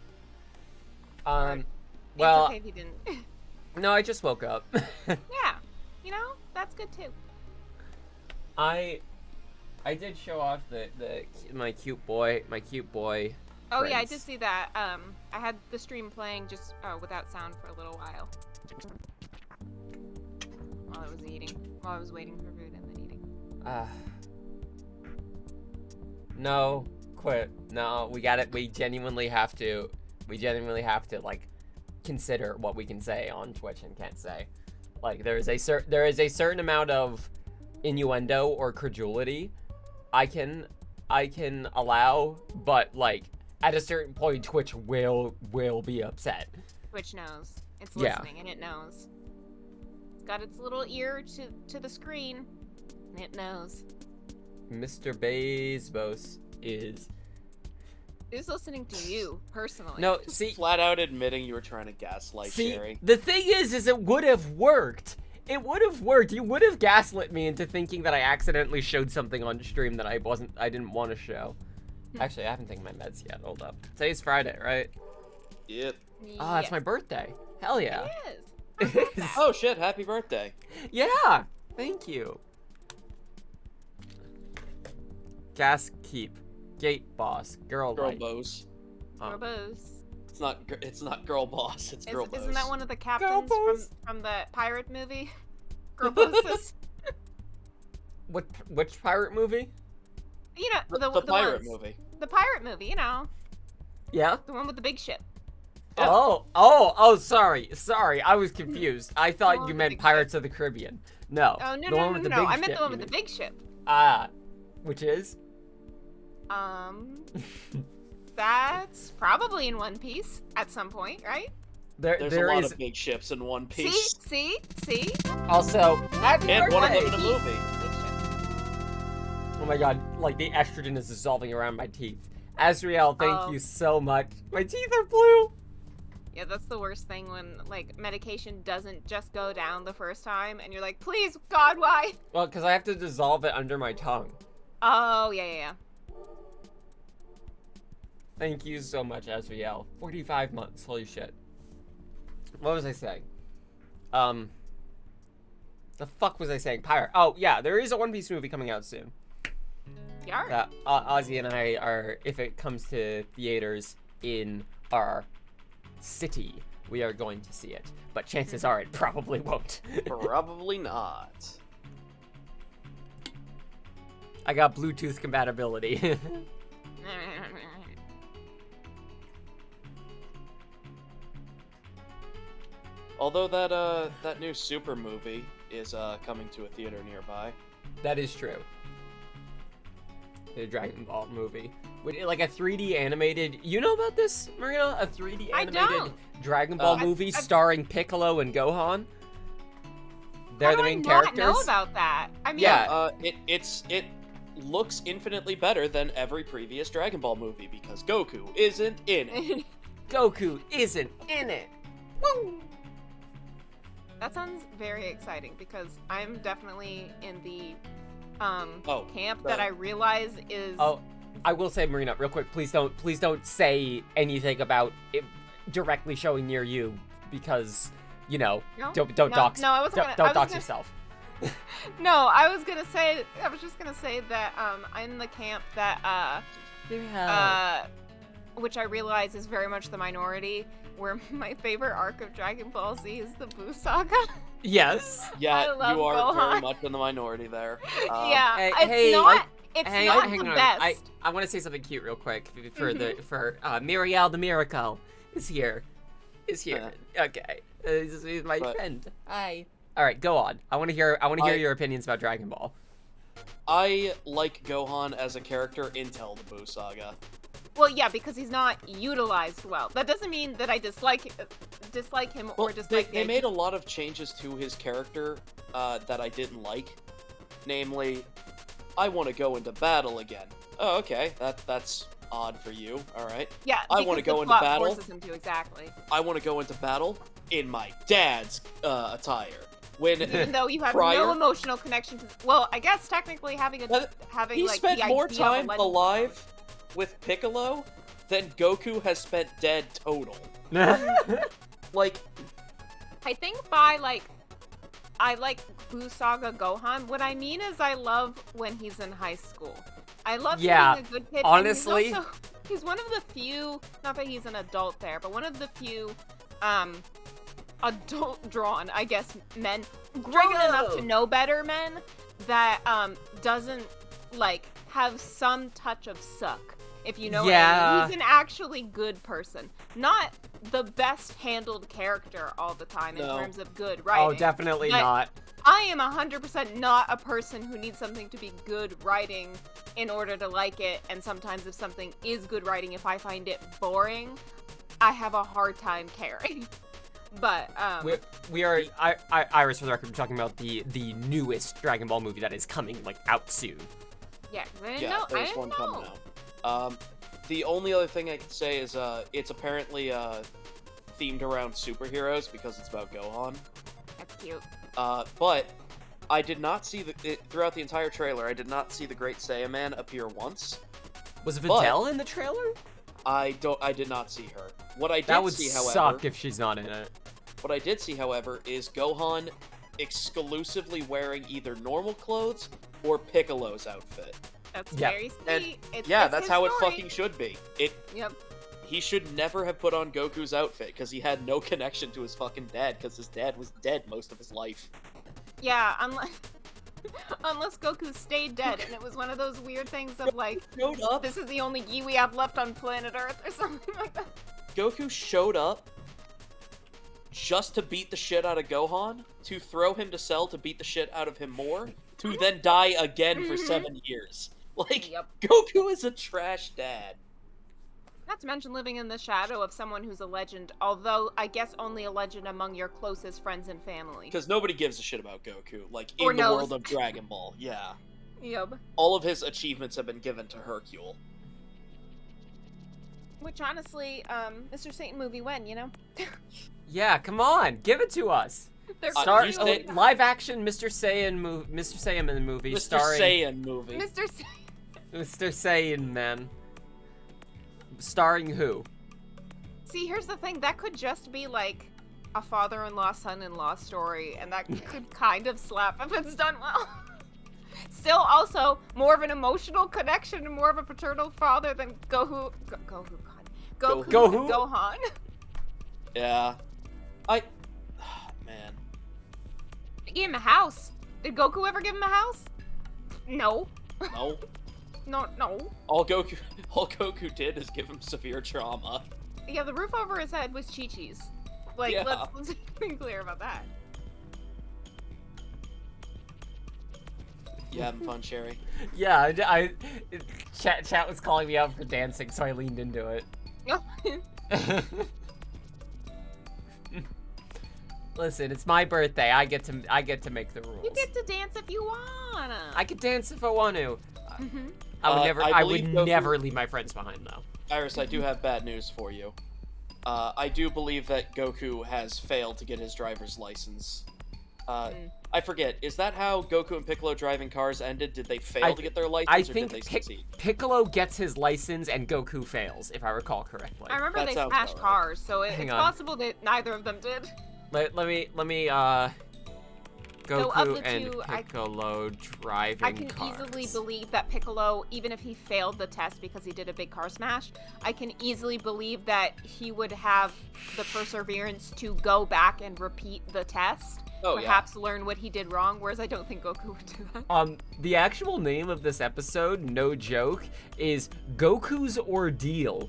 Speaker 1: Well,
Speaker 3: it's okay if you didn't.
Speaker 1: No, I just woke up.
Speaker 3: Yeah, that's good too.
Speaker 1: I did show off my cute boy.
Speaker 3: Oh yeah, I
Speaker 1: prints.
Speaker 3: did see that. I had the stream playing just without sound for a little while. While I was waiting for food and then eating.
Speaker 1: No, quit. No, we got it. We genuinely have to like consider what we can say on Twitch and can't say. Like there is a certain amount of innuendo or credulity I can allow, but like at a certain point Twitch will be upset.
Speaker 3: Twitch knows. It's listening and it knows. It's got its little ear to the screen and it knows.
Speaker 1: Mr. Bezos is
Speaker 3: Who's listening to you personally?
Speaker 1: No, see,
Speaker 2: Flat out admitting you were trying to gaslight Sherry.
Speaker 1: The thing is it would have worked. It would have worked. You would have gaslit me into thinking that I accidentally showed something on stream that I didn't want to show. Actually, I haven't taken my meds yet. Hold up. Today's Friday, right?
Speaker 2: Yep.
Speaker 1: Ah, it's my birthday. Hell yeah.
Speaker 3: It is.
Speaker 2: Oh shit, happy birthday.
Speaker 1: Yeah. Thank you. Gas keep. Gate boss. Girl light.
Speaker 2: boss.
Speaker 3: Robos.
Speaker 2: It's not girl boss, it's girl boss.
Speaker 3: Isn't that one of the captains from the pirate movie? Girlbosses.
Speaker 1: Which pirate movie?
Speaker 3: You know,
Speaker 2: the pirate
Speaker 3: ones.
Speaker 2: movie.
Speaker 3: The pirate movie,
Speaker 1: Yeah?
Speaker 3: the one with the big ship.
Speaker 2: Yeah.
Speaker 1: Oh, sorry. I was confused. I thought you
Speaker 3: with the
Speaker 1: meant
Speaker 3: big
Speaker 1: Pirates of the Caribbean. No.
Speaker 3: Oh no,
Speaker 1: the one with the big
Speaker 3: I meant
Speaker 1: ship,
Speaker 3: the one
Speaker 1: you
Speaker 3: with the
Speaker 1: mean.
Speaker 3: big ship.
Speaker 1: Which is?
Speaker 3: That's probably in One Piece at some point, right?
Speaker 2: There's a lot of big ships in One Piece.
Speaker 3: See?
Speaker 1: Also, happy
Speaker 2: And
Speaker 1: birthday!
Speaker 2: one of them in a movie.
Speaker 3: Big ship.
Speaker 1: Oh my god, like the estrogen is dissolving around my teeth. Azriel, thank you so much. My teeth are blue!
Speaker 3: Yeah, that's the worst thing when, like, medication doesn't just go down the first time, and you're like, please, God, why?
Speaker 1: Well, because I have to dissolve it under my tongue.
Speaker 3: Oh, yeah.
Speaker 1: Thank you so much, Azriel. 45 months, holy shit. What was I saying? The fuck was I saying? Pirate. Oh, yeah, there is a One Piece movie coming out soon.
Speaker 3: Yarr.
Speaker 1: That Ozzy and I are, if it comes to theaters in our city, we are going to see it. But chances are it probably won't.
Speaker 2: Probably not.
Speaker 1: I got Bluetooth compatibility.
Speaker 2: Although that new Super movie is coming to a theater nearby.
Speaker 1: That is true. The Dragon Ball movie. Like a 3D animated... You know about this, Marina? A 3D animated Dragon Ball movie starring Piccolo and Gohan? They're the main characters.
Speaker 3: I know about that. I mean,
Speaker 1: Yeah.
Speaker 2: It looks infinitely better than every previous Dragon Ball movie because Goku isn't in it.
Speaker 1: Goku isn't in it. Woo!
Speaker 3: That sounds very exciting because I'm definitely in the camp that I realize is.
Speaker 1: Oh, I will say, Marina, real quick, please don't say anything about it directly showing near you because don't dox.
Speaker 3: No, I wasn't
Speaker 1: don't dox yourself.
Speaker 3: No, I was just gonna say that I'm in the camp that which I realize is very much the minority, where my favorite arc of Dragon Ball Z is the Buu Saga.
Speaker 1: Yes.
Speaker 2: Yeah,
Speaker 3: I love
Speaker 2: you are
Speaker 3: Gohan.
Speaker 2: very much in the minority there.
Speaker 3: Yeah,
Speaker 1: Hey,
Speaker 3: it's
Speaker 1: hang
Speaker 3: not
Speaker 1: on.
Speaker 3: the best.
Speaker 1: I want to say something cute real quick for Miriel the Miracle is here. Okay. He's my friend. Hi. All right, go on. I want to hear your opinions about Dragon Ball.
Speaker 2: I like Gohan as a character until the Buu Saga.
Speaker 3: Well, yeah, because he's not utilized well. That doesn't mean that I dislike him
Speaker 2: Well,
Speaker 3: or dislike
Speaker 2: they made a lot of changes to his character that I didn't like. Namely, I want to go into battle again. Oh, okay, that's odd for you. All right.
Speaker 3: Yeah,
Speaker 2: I want to go into
Speaker 3: plot
Speaker 2: battle.
Speaker 3: Forces him to, exactly.
Speaker 2: I want to go into battle in my dad's attire.
Speaker 3: Even though you have no emotional connection to. Well, I guess technically having
Speaker 2: he
Speaker 3: like
Speaker 2: spent
Speaker 3: the
Speaker 2: more
Speaker 3: idea of
Speaker 2: time
Speaker 3: a
Speaker 2: alive with Piccolo than Goku has spent dead total. Like,
Speaker 3: I think I like Buu Saga Gohan. What I mean is I love when he's in high school. I love being a good kid.
Speaker 1: Honestly,
Speaker 3: and he's one of the few, not that he's an adult there, but one of the few adult drawn, I guess, men grown enough to know better men that doesn't like have some touch of suck. If you know what I mean. He's an actually good person. Not the best handled character all the time in terms of good writing.
Speaker 1: Oh, definitely not.
Speaker 3: I am 100% not a person who needs something to be good writing in order to like it. And sometimes if something is good writing, if I find it boring, I have a hard time caring. But
Speaker 1: we are Iris, for the record, we're talking about the newest Dragon Ball movie that is coming out soon.
Speaker 3: Yeah,
Speaker 2: there's one coming out. The only other thing I can say is it's apparently themed around superheroes because it's about Gohan.
Speaker 3: That's cute.
Speaker 2: But I did not see throughout the entire trailer. I did not see the Great Saiyaman appear once.
Speaker 1: Was Videl in the trailer?
Speaker 2: I did not see her. What I did
Speaker 1: that would
Speaker 2: see, however,
Speaker 1: suck if she's not in it.
Speaker 2: What I did see, however, is Gohan exclusively wearing either normal clothes or Piccolo's outfit.
Speaker 3: That's very sweet.
Speaker 2: That's how it fucking should be.
Speaker 3: Yep.
Speaker 2: He should never have put on Goku's outfit because he had no connection to his fucking dad because his dad was dead most of his life.
Speaker 3: Yeah, unless Goku stayed dead and it was one of those weird things of like, this is the only Gi we have left on planet Earth or something like that.
Speaker 2: Goku showed up just to beat the shit out of Gohan, to throw him to Cell to beat the shit out of him more, to then die again for 7 years. Like, Goku is a trash dad.
Speaker 3: Not to mention living in the shadow of someone who's a legend, although I guess only a legend among your closest friends and family.
Speaker 2: Because nobody gives a shit about Goku, like, in the world of Dragon Ball, yeah.
Speaker 3: Yep.
Speaker 2: All of his achievements have been given to Hercule.
Speaker 3: Which, honestly, Mr. Satan movie when, you know?
Speaker 1: Yeah, come on, give it to us. Live action Mr. Saiyan movie. Mr. Saiyaman movie.
Speaker 2: Mr. Saiyan movie.
Speaker 3: Mr.
Speaker 1: Saiyan man. Starring who?
Speaker 3: See, here's the thing. That could just be like a father-in-law, son-in-law story, and that could kind of slap if it's done well. Still, also more of an emotional connection and more of a paternal father than Goku. Gohan.
Speaker 2: Yeah. Man.
Speaker 3: They gave him a house. Did Goku ever give him a house? No.
Speaker 2: No.
Speaker 3: No.
Speaker 2: All Goku did is give him severe trauma.
Speaker 3: Yeah, the roof over his head was Chi-Chi's. Like,
Speaker 2: Yeah.
Speaker 3: let's be clear about that.
Speaker 2: You having fun, Sherry?
Speaker 1: Yeah, chat was calling me out for dancing, so I leaned into it. Listen, it's my birthday. I get to make the rules.
Speaker 3: You get to dance if you wanna.
Speaker 1: I could dance if I want to.
Speaker 3: Mm-hmm.
Speaker 1: I would
Speaker 2: Goku...
Speaker 1: never leave my friends behind, though.
Speaker 2: Iris, I do have bad news for you. I do believe that Goku has failed to get his driver's license. I forget, is that how Goku and Piccolo driving cars ended? Did they fail to get their license, or did they succeed?
Speaker 1: Piccolo gets his license and Goku fails, if I recall correctly.
Speaker 3: I remember they smashed cars, so it's possible that neither of them did.
Speaker 1: Let me Goku and Piccolo driving cars.
Speaker 3: I can easily believe that Piccolo, even if he failed the test because he did a big car smash, I can easily believe that he would have the perseverance to go back and repeat the test. Perhaps learn what he did wrong, whereas I don't think Goku would do that.
Speaker 1: The actual name of this episode, no joke, is Goku's Ordeal.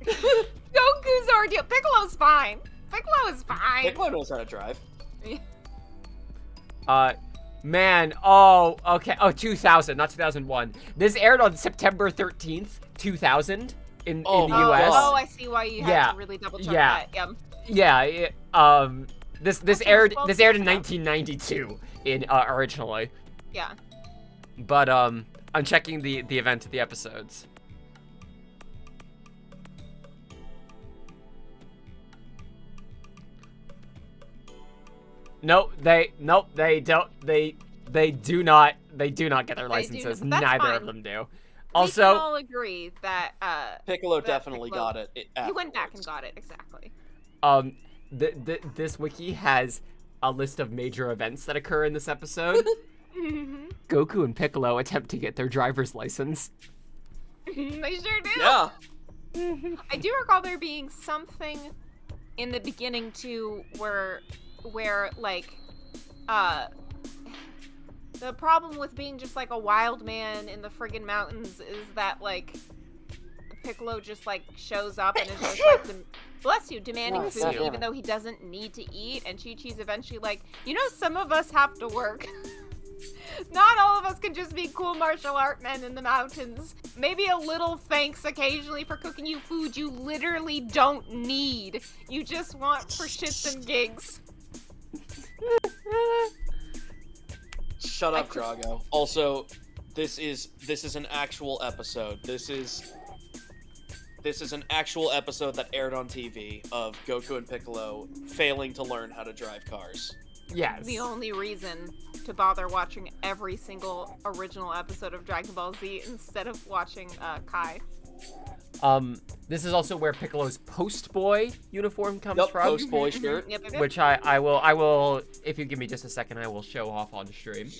Speaker 3: Goku's Ordeal. Piccolo's fine. Piccolo is fine.
Speaker 2: Piccolo knows how to drive.
Speaker 1: Man, oh, okay. Oh, 2000, not 2001. This aired on September 13th, 2000 in the US.
Speaker 3: Oh, I see why you had to really double check that.
Speaker 1: Yeah. This aired in 1992 originally.
Speaker 3: Yeah.
Speaker 1: But I'm checking the event of the episodes. They do not get their licenses. Neither of them do. Also,
Speaker 3: we can all agree that
Speaker 2: Piccolo definitely got it.
Speaker 3: He went back and got it, exactly.
Speaker 1: This wiki has a list of major events that occur in this episode. Goku and Piccolo attempt to get their driver's license.
Speaker 3: They sure do.
Speaker 2: Yeah.
Speaker 3: I do recall there being something in the beginning too where like the problem with being just like a wild man in the friggin' mountains is that like Piccolo just like shows up and is just like bless you, demanding food even though he doesn't need to eat, and Chi-Chi's eventually like, you know, some of us have to work. Not all of us can just be cool martial art men in the mountains. Maybe a little thanks occasionally for cooking you food you literally don't need. You just want for shits and gigs.
Speaker 2: Shut up, Drago. Also, this is an actual episode. This is an actual episode that aired on TV of Goku and Piccolo failing to learn how to drive cars.
Speaker 1: Yes.
Speaker 3: The only reason to bother watching every single original episode of Dragon Ball Z instead of watching Kai.
Speaker 1: This is also where Piccolo's Post Boy uniform comes from.
Speaker 2: Post Boy shirt.
Speaker 3: Yep.
Speaker 1: Which I will, if you give me just a second, I will show off on stream.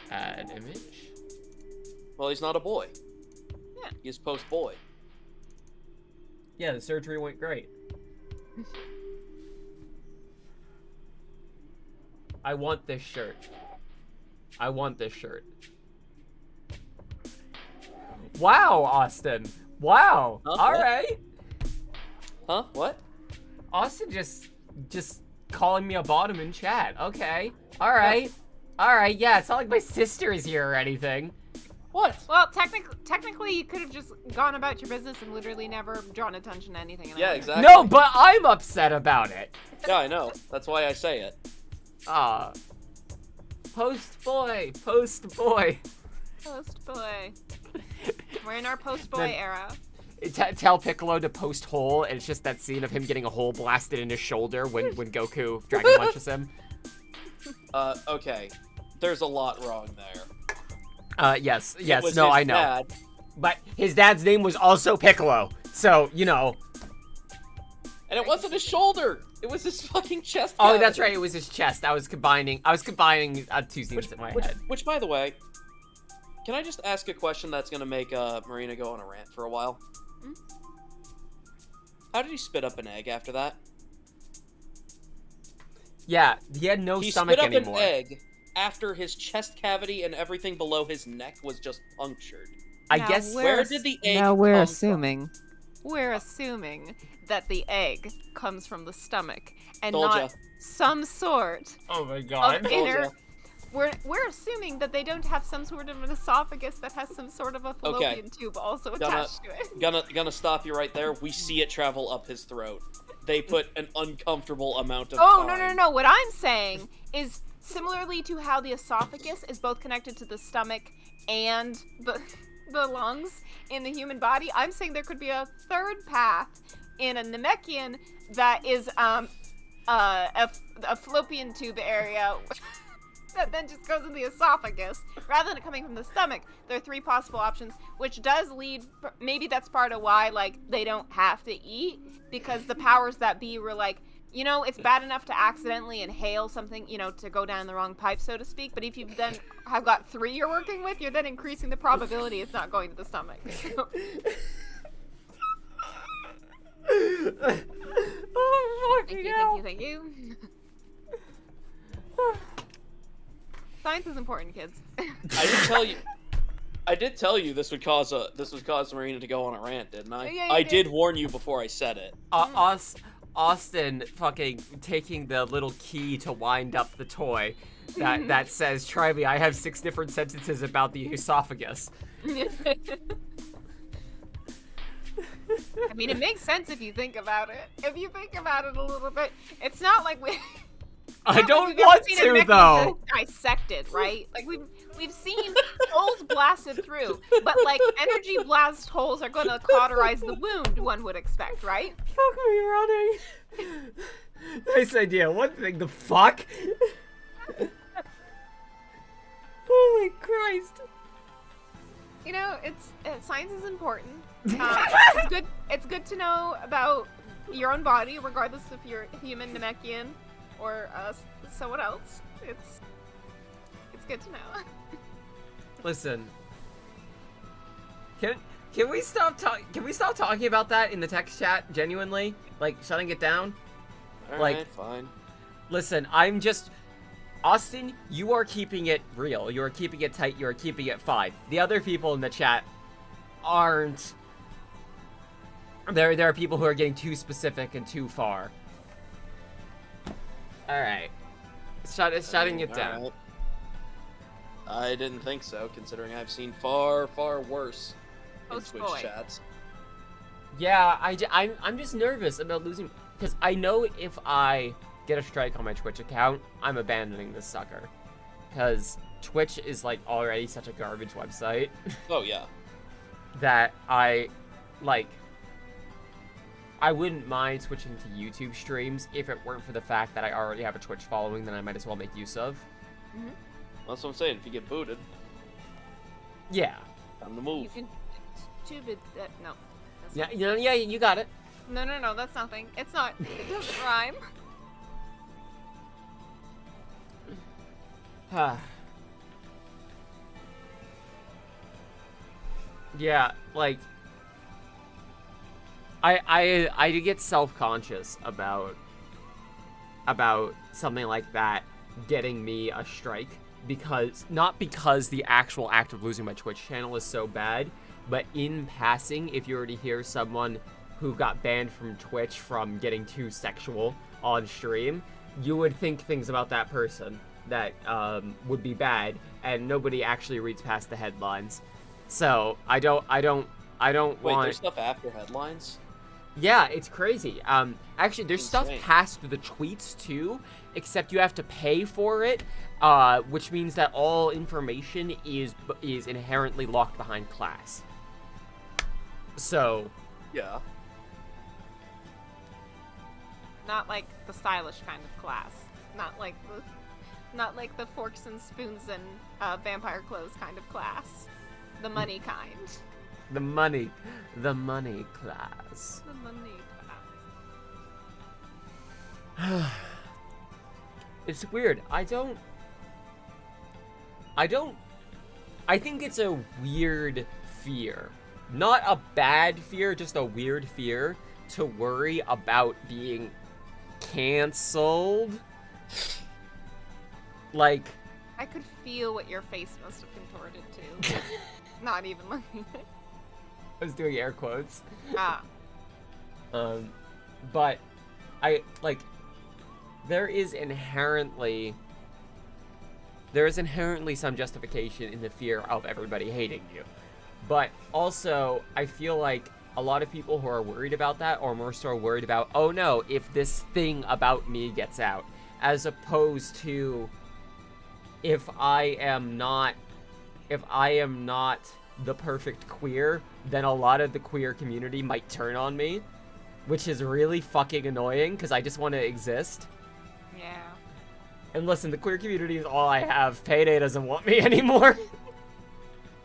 Speaker 1: Add image.
Speaker 2: Well, he's not a boy.
Speaker 3: Yeah.
Speaker 2: He's Post Boy.
Speaker 1: Yeah, the surgery went great. I want this shirt. I want this shirt. Wow, Austin. Wow.
Speaker 2: Huh?
Speaker 1: All
Speaker 2: What?
Speaker 1: right.
Speaker 2: Huh? What?
Speaker 1: Austin just calling me a bottom in chat. Okay. All right. All right. Yeah, it's not like my sister is here or anything.
Speaker 2: What?
Speaker 3: Well, technically, you could have just gone about your business and literally never drawn attention to anything.
Speaker 2: Yeah, exactly.
Speaker 1: No, but I'm upset about it.
Speaker 2: Yeah, I know. That's why I say it.
Speaker 1: Post boy, post boy.
Speaker 3: Post boy. We're in our post boy era.
Speaker 1: Tell Piccolo to post hole, and it's just that scene of him getting a hole blasted in his shoulder when Goku Dragon Punches him.
Speaker 2: Okay. There's a lot wrong there.
Speaker 1: Yes, no, I know.
Speaker 2: Dad.
Speaker 1: But his dad's name was also Piccolo, so, you know.
Speaker 2: And it wasn't his shoulder! It was his fucking chest
Speaker 1: Oh,
Speaker 2: cavity.
Speaker 1: that's right, it was his chest. I was combining two scenes in my head.
Speaker 2: Which, by the way, can I just ask a question that's gonna make Marina go on a rant for a while?
Speaker 3: Hmm?
Speaker 2: How did he spit up an egg after that?
Speaker 1: Yeah, he had no stomach
Speaker 2: anymore. He spit up
Speaker 1: anymore.
Speaker 2: an egg, after his chest cavity and everything below his neck was just punctured.
Speaker 1: I
Speaker 3: Now,
Speaker 1: guess.
Speaker 2: Where did the egg
Speaker 4: Now we're
Speaker 2: come
Speaker 4: assuming.
Speaker 3: We're assuming that the egg comes from the stomach and
Speaker 2: Told
Speaker 3: not
Speaker 2: ya.
Speaker 3: some sort
Speaker 1: Oh my
Speaker 3: of
Speaker 1: god.
Speaker 2: Told
Speaker 3: inner.
Speaker 2: ya.
Speaker 3: We're assuming that they don't have some sort of an esophagus that has some sort of a fallopian tube also attached to it.
Speaker 2: Gonna stop you right there. We see it travel up his throat. They put an uncomfortable amount of
Speaker 3: Oh,
Speaker 2: time.
Speaker 3: no. What I'm saying is similarly to how the esophagus is both connected to the stomach and the lungs in the human body, I'm saying there could be a third path in a Namekian that is a fallopian tube area that then just goes in the esophagus rather than it coming from the stomach. There are 3 possible options, which does lead, maybe that's part of why, like, they don't have to eat, because the powers that be were like, you know, it's bad enough to accidentally inhale something, you know, to go down the wrong pipe, so to speak, but if you then have got 3 you're working with, you're then increasing the probability it's not going to the stomach.
Speaker 1: Oh,
Speaker 3: Thank you. Science is important, kids.
Speaker 2: I did tell you this would cause Marina to go on a rant, didn't I?
Speaker 3: Yeah, you
Speaker 2: I
Speaker 3: did.
Speaker 2: did warn you before I said it.
Speaker 1: Austin fucking taking the little key to wind up the toy that says, "Try me, I have 6 different sentences about the esophagus."
Speaker 3: I mean, it makes sense if you think about it. If you think about it a little bit, it's not like we.
Speaker 1: I don't
Speaker 3: we've ever
Speaker 1: want
Speaker 3: seen
Speaker 1: to,
Speaker 3: a Namekian
Speaker 1: though.
Speaker 3: Dissected, right? Like we've seen holes blasted through, but like energy blast holes are going to cauterize the wound. One would expect, right?
Speaker 1: Fuck me running. Nice idea. One thing, the fuck? Holy Christ.
Speaker 3: You know, science is important. It's good to know about your own body, regardless if you're human, Namekian, or someone else. It's good to know.
Speaker 1: Listen. Can we stop talking about that in the text chat genuinely? Like shutting it down?
Speaker 2: Alright, fine.
Speaker 1: Listen, Austin, you are keeping it real. You are keeping it tight. You are keeping it fine. The other people in the chat aren't. There are people who are getting too specific and too far. Alright. Shutting it down.
Speaker 2: Alright. I didn't think so, considering I've seen far, far worse in
Speaker 3: Post-boy.
Speaker 2: Twitch chats.
Speaker 1: Yeah, I'm just nervous about losing, because I know if I get a strike on my Twitch account, I'm abandoning this sucker. Because Twitch is, like, already such a garbage website
Speaker 2: Oh, yeah.
Speaker 1: that I wouldn't mind switching to YouTube streams if it weren't for the fact that I already have a Twitch following that I might as well make use of.
Speaker 3: Mm-hmm.
Speaker 2: That's what I'm saying. If you get booted,
Speaker 1: Yeah.
Speaker 2: time to move.
Speaker 3: You can tube it. No. That's
Speaker 1: Yeah, you got it.
Speaker 3: No, that's nothing. It's not. It doesn't rhyme.
Speaker 1: Yeah, like I do get self-conscious about something like that getting me a strike, because not because the actual act of losing my Twitch channel is so bad, but in passing, if you already hear someone who got banned from Twitch from getting too sexual on stream, you would think things about that person that would be bad, and nobody actually reads past the headlines. So I don't
Speaker 2: Wait,
Speaker 1: want.
Speaker 2: there's stuff after headlines?
Speaker 1: Yeah, it's crazy. Actually, there's stuff
Speaker 2: Insane.
Speaker 1: past the tweets too, except you have to pay for it, which means that all information is inherently locked behind class. So
Speaker 2: Yeah.
Speaker 3: Not like the stylish kind of class. Not like the forks and spoons and vampire clothes kind of class. The money kind.
Speaker 1: the money class.
Speaker 3: The money class.
Speaker 1: It's weird. I think it's a weird fear. Not a bad fear, just a weird fear to worry about being canceled. Like,
Speaker 3: I could feel what your face must have contorted to. Not even looking.
Speaker 1: I was doing air quotes.
Speaker 3: Ah.
Speaker 1: But I like there is inherently some justification in the fear of everybody hating you. But also, I feel like a lot of people who are worried about that are more so worried about, oh no, if this thing about me gets out, as opposed to if I am not the perfect queer, then a lot of the queer community might turn on me, which is really fucking annoying because I just want to exist.
Speaker 3: Yeah.
Speaker 1: And listen, the queer community is all I have. Payday doesn't want me anymore.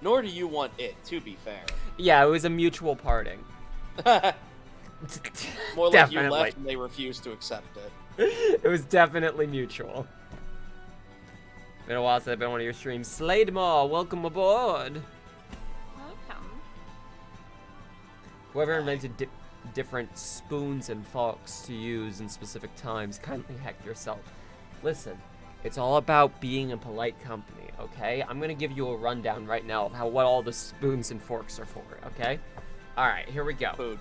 Speaker 2: Nor do you want it, to be fair.
Speaker 1: Yeah, it was a mutual parting.
Speaker 2: More like you left and they refused to accept it.
Speaker 1: It was definitely mutual. Been a while since I've been on one of your streams. Slademore, welcome aboard.
Speaker 3: Welcome.
Speaker 1: Whoever invented different spoons and forks to use in specific times, kindly heck yourself. Listen, it's all about being in polite company, okay? I'm gonna give you a rundown right now of what all the spoons and forks are for, okay? Alright, here we go.
Speaker 2: Food.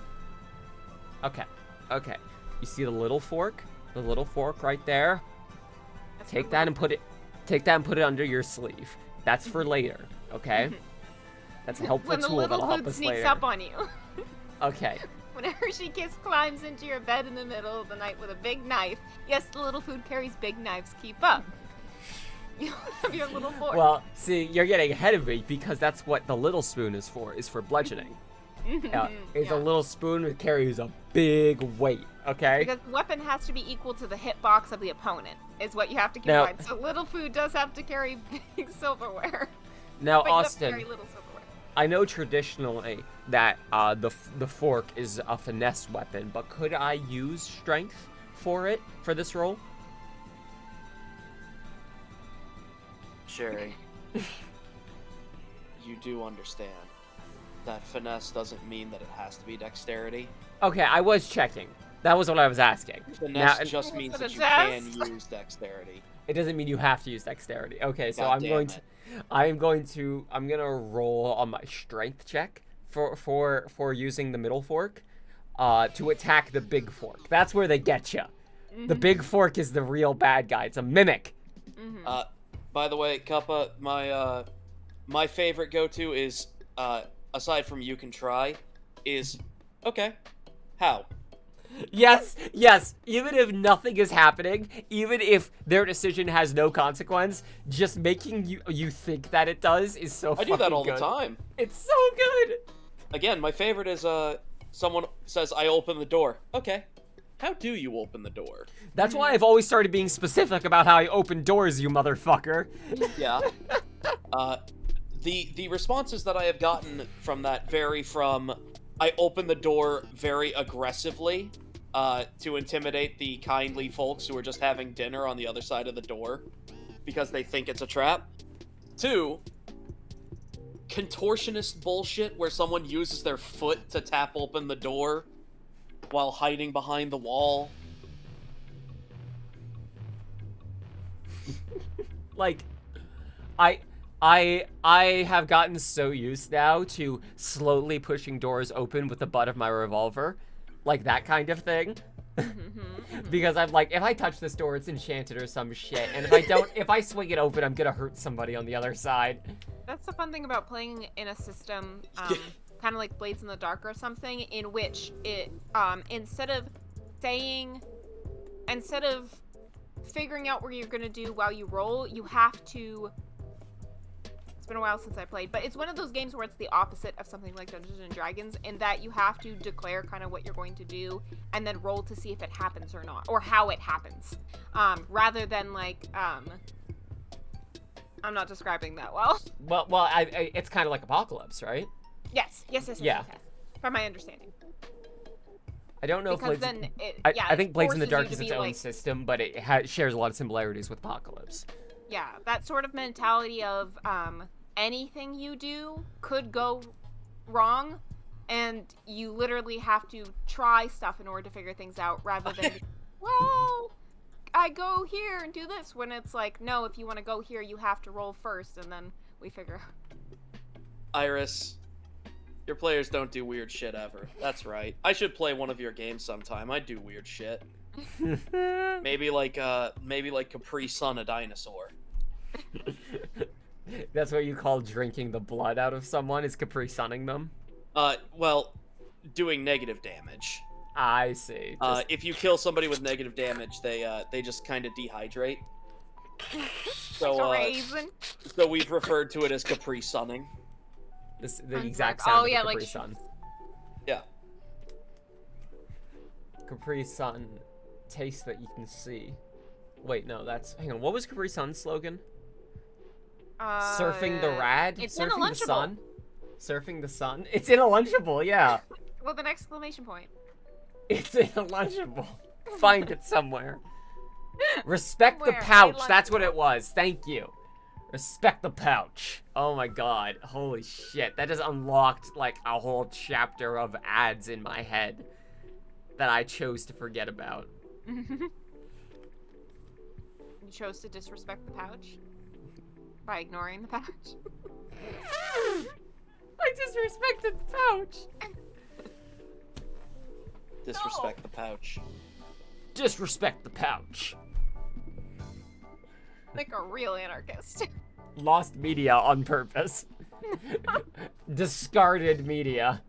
Speaker 1: Okay. You see the little fork? The little fork right there? Take that and put it under your sleeve. That's for later, okay? That's a helpful tool that'll help us later.
Speaker 3: When the little food sneaks up on you.
Speaker 1: Okay.
Speaker 3: Whenever she climbs into your bed in the middle of the night with a big knife, yes, the little food carries big knives. Keep up. You have your little fork.
Speaker 1: Well, see, you're getting ahead of me because that's what the little spoon is for bludgeoning. It's a little spoon that carries a big weight, okay?
Speaker 3: Because the weapon has to be equal to the hitbox of the opponent, is what you have to keep in mind. So little food does have to carry big silverware.
Speaker 1: Now,
Speaker 3: but
Speaker 1: Austin,
Speaker 3: you have to carry little silverware.
Speaker 1: I know traditionally that the fork is a finesse weapon, but could I use strength for this role?
Speaker 2: Sherry, you do understand that finesse doesn't mean that it has to be dexterity.
Speaker 1: Okay, I was checking. That was what I was asking.
Speaker 2: Finesse just means that you can use dexterity.
Speaker 1: It doesn't mean you have to use dexterity. Okay, so I'm gonna roll on my strength check for using the middle fork to attack the big fork. That's where they get you. The big fork is the real bad guy. It's a mimic.
Speaker 2: By the way, Kappa, my favorite go-to is aside from you can try is okay. How?
Speaker 1: Yes, even if nothing is happening, even if their decision has no consequence, just making you think that it does is so fucking good.
Speaker 2: I do that all the time.
Speaker 1: It's so good.
Speaker 2: Again, my favorite is someone says, I open the door. Okay. How do you open the door?
Speaker 1: That's why I've always started being specific about how I open doors, you motherfucker.
Speaker 2: Yeah. The responses that I have gotten from that vary from I open the door very aggressively to intimidate the kindly folks who are just having dinner on the other side of the door because they think it's a trap, to contortionist bullshit where someone uses their foot to tap open the door while hiding behind the wall.
Speaker 1: Like, I have gotten so used now to slowly pushing doors open with the butt of my revolver. Like that kind of thing. Because I'm like, if I touch this door, it's enchanted or some shit. And if I swing it open, I'm gonna hurt somebody on the other side.
Speaker 3: That's the fun thing about playing in a system, kind of like Blades in the Dark or something, in which it, instead of figuring out what you're gonna do while you roll, you have to. It's been a while since I played, but it's one of those games where it's the opposite of something like Dungeons and Dragons, in that you have to declare kind of what you're going to do and then roll to see if it happens or not, or how it happens, rather than like, I'm not describing that well.
Speaker 1: Well, it's kind of like Apocalypse, right?
Speaker 3: Yes. From my understanding.
Speaker 1: I don't know
Speaker 3: because
Speaker 1: if I think Blades in the Dark is its own system, but it shares a lot of similarities with Apocalypse.
Speaker 3: Yeah, that sort of mentality of anything you do could go wrong, and you literally have to try stuff in order to figure things out, rather than, well, I go here and do this, when it's like, no, if you want to go here, you have to roll first, and then we figure
Speaker 2: Iris, your players don't do weird shit ever. That's right. I should play one of your games sometime. I do weird shit. maybe like Capri Sun a dinosaur.
Speaker 1: That's what you call drinking the blood out of someone, is Capri Sunning them?
Speaker 2: Well, doing negative damage.
Speaker 1: I see.
Speaker 2: If you kill somebody with negative damage, they just kind of dehydrate. So we've referred to it as Capri Sunning.
Speaker 1: The exact sound of
Speaker 3: yeah,
Speaker 1: Capri
Speaker 3: like
Speaker 1: Sun.
Speaker 2: Yeah.
Speaker 1: Capri Sun, taste that you can see. Wait, no, hang on. What was Capri Sun's slogan? Surfing the rad?
Speaker 3: It's
Speaker 1: Surfing
Speaker 3: in a
Speaker 1: the sun?
Speaker 3: Lunchable.
Speaker 1: Surfing the sun? It's in a Lunchable, yeah.
Speaker 3: With an exclamation point.
Speaker 1: It's in a Lunchable. Find it somewhere. Respect the
Speaker 3: Somewhere,
Speaker 1: pouch.
Speaker 3: a
Speaker 1: That's what
Speaker 3: Lunchable.
Speaker 1: it was. Thank you. Respect the pouch. Oh my god. Holy shit. That just unlocked like a whole chapter of ads in my head that I chose to forget about.
Speaker 3: You chose to disrespect the pouch? By ignoring the pouch?
Speaker 1: I disrespected the pouch.
Speaker 2: Disrespect the pouch.
Speaker 1: Disrespect the pouch.
Speaker 3: Like a real anarchist.
Speaker 1: Lost media on purpose. Discarded media.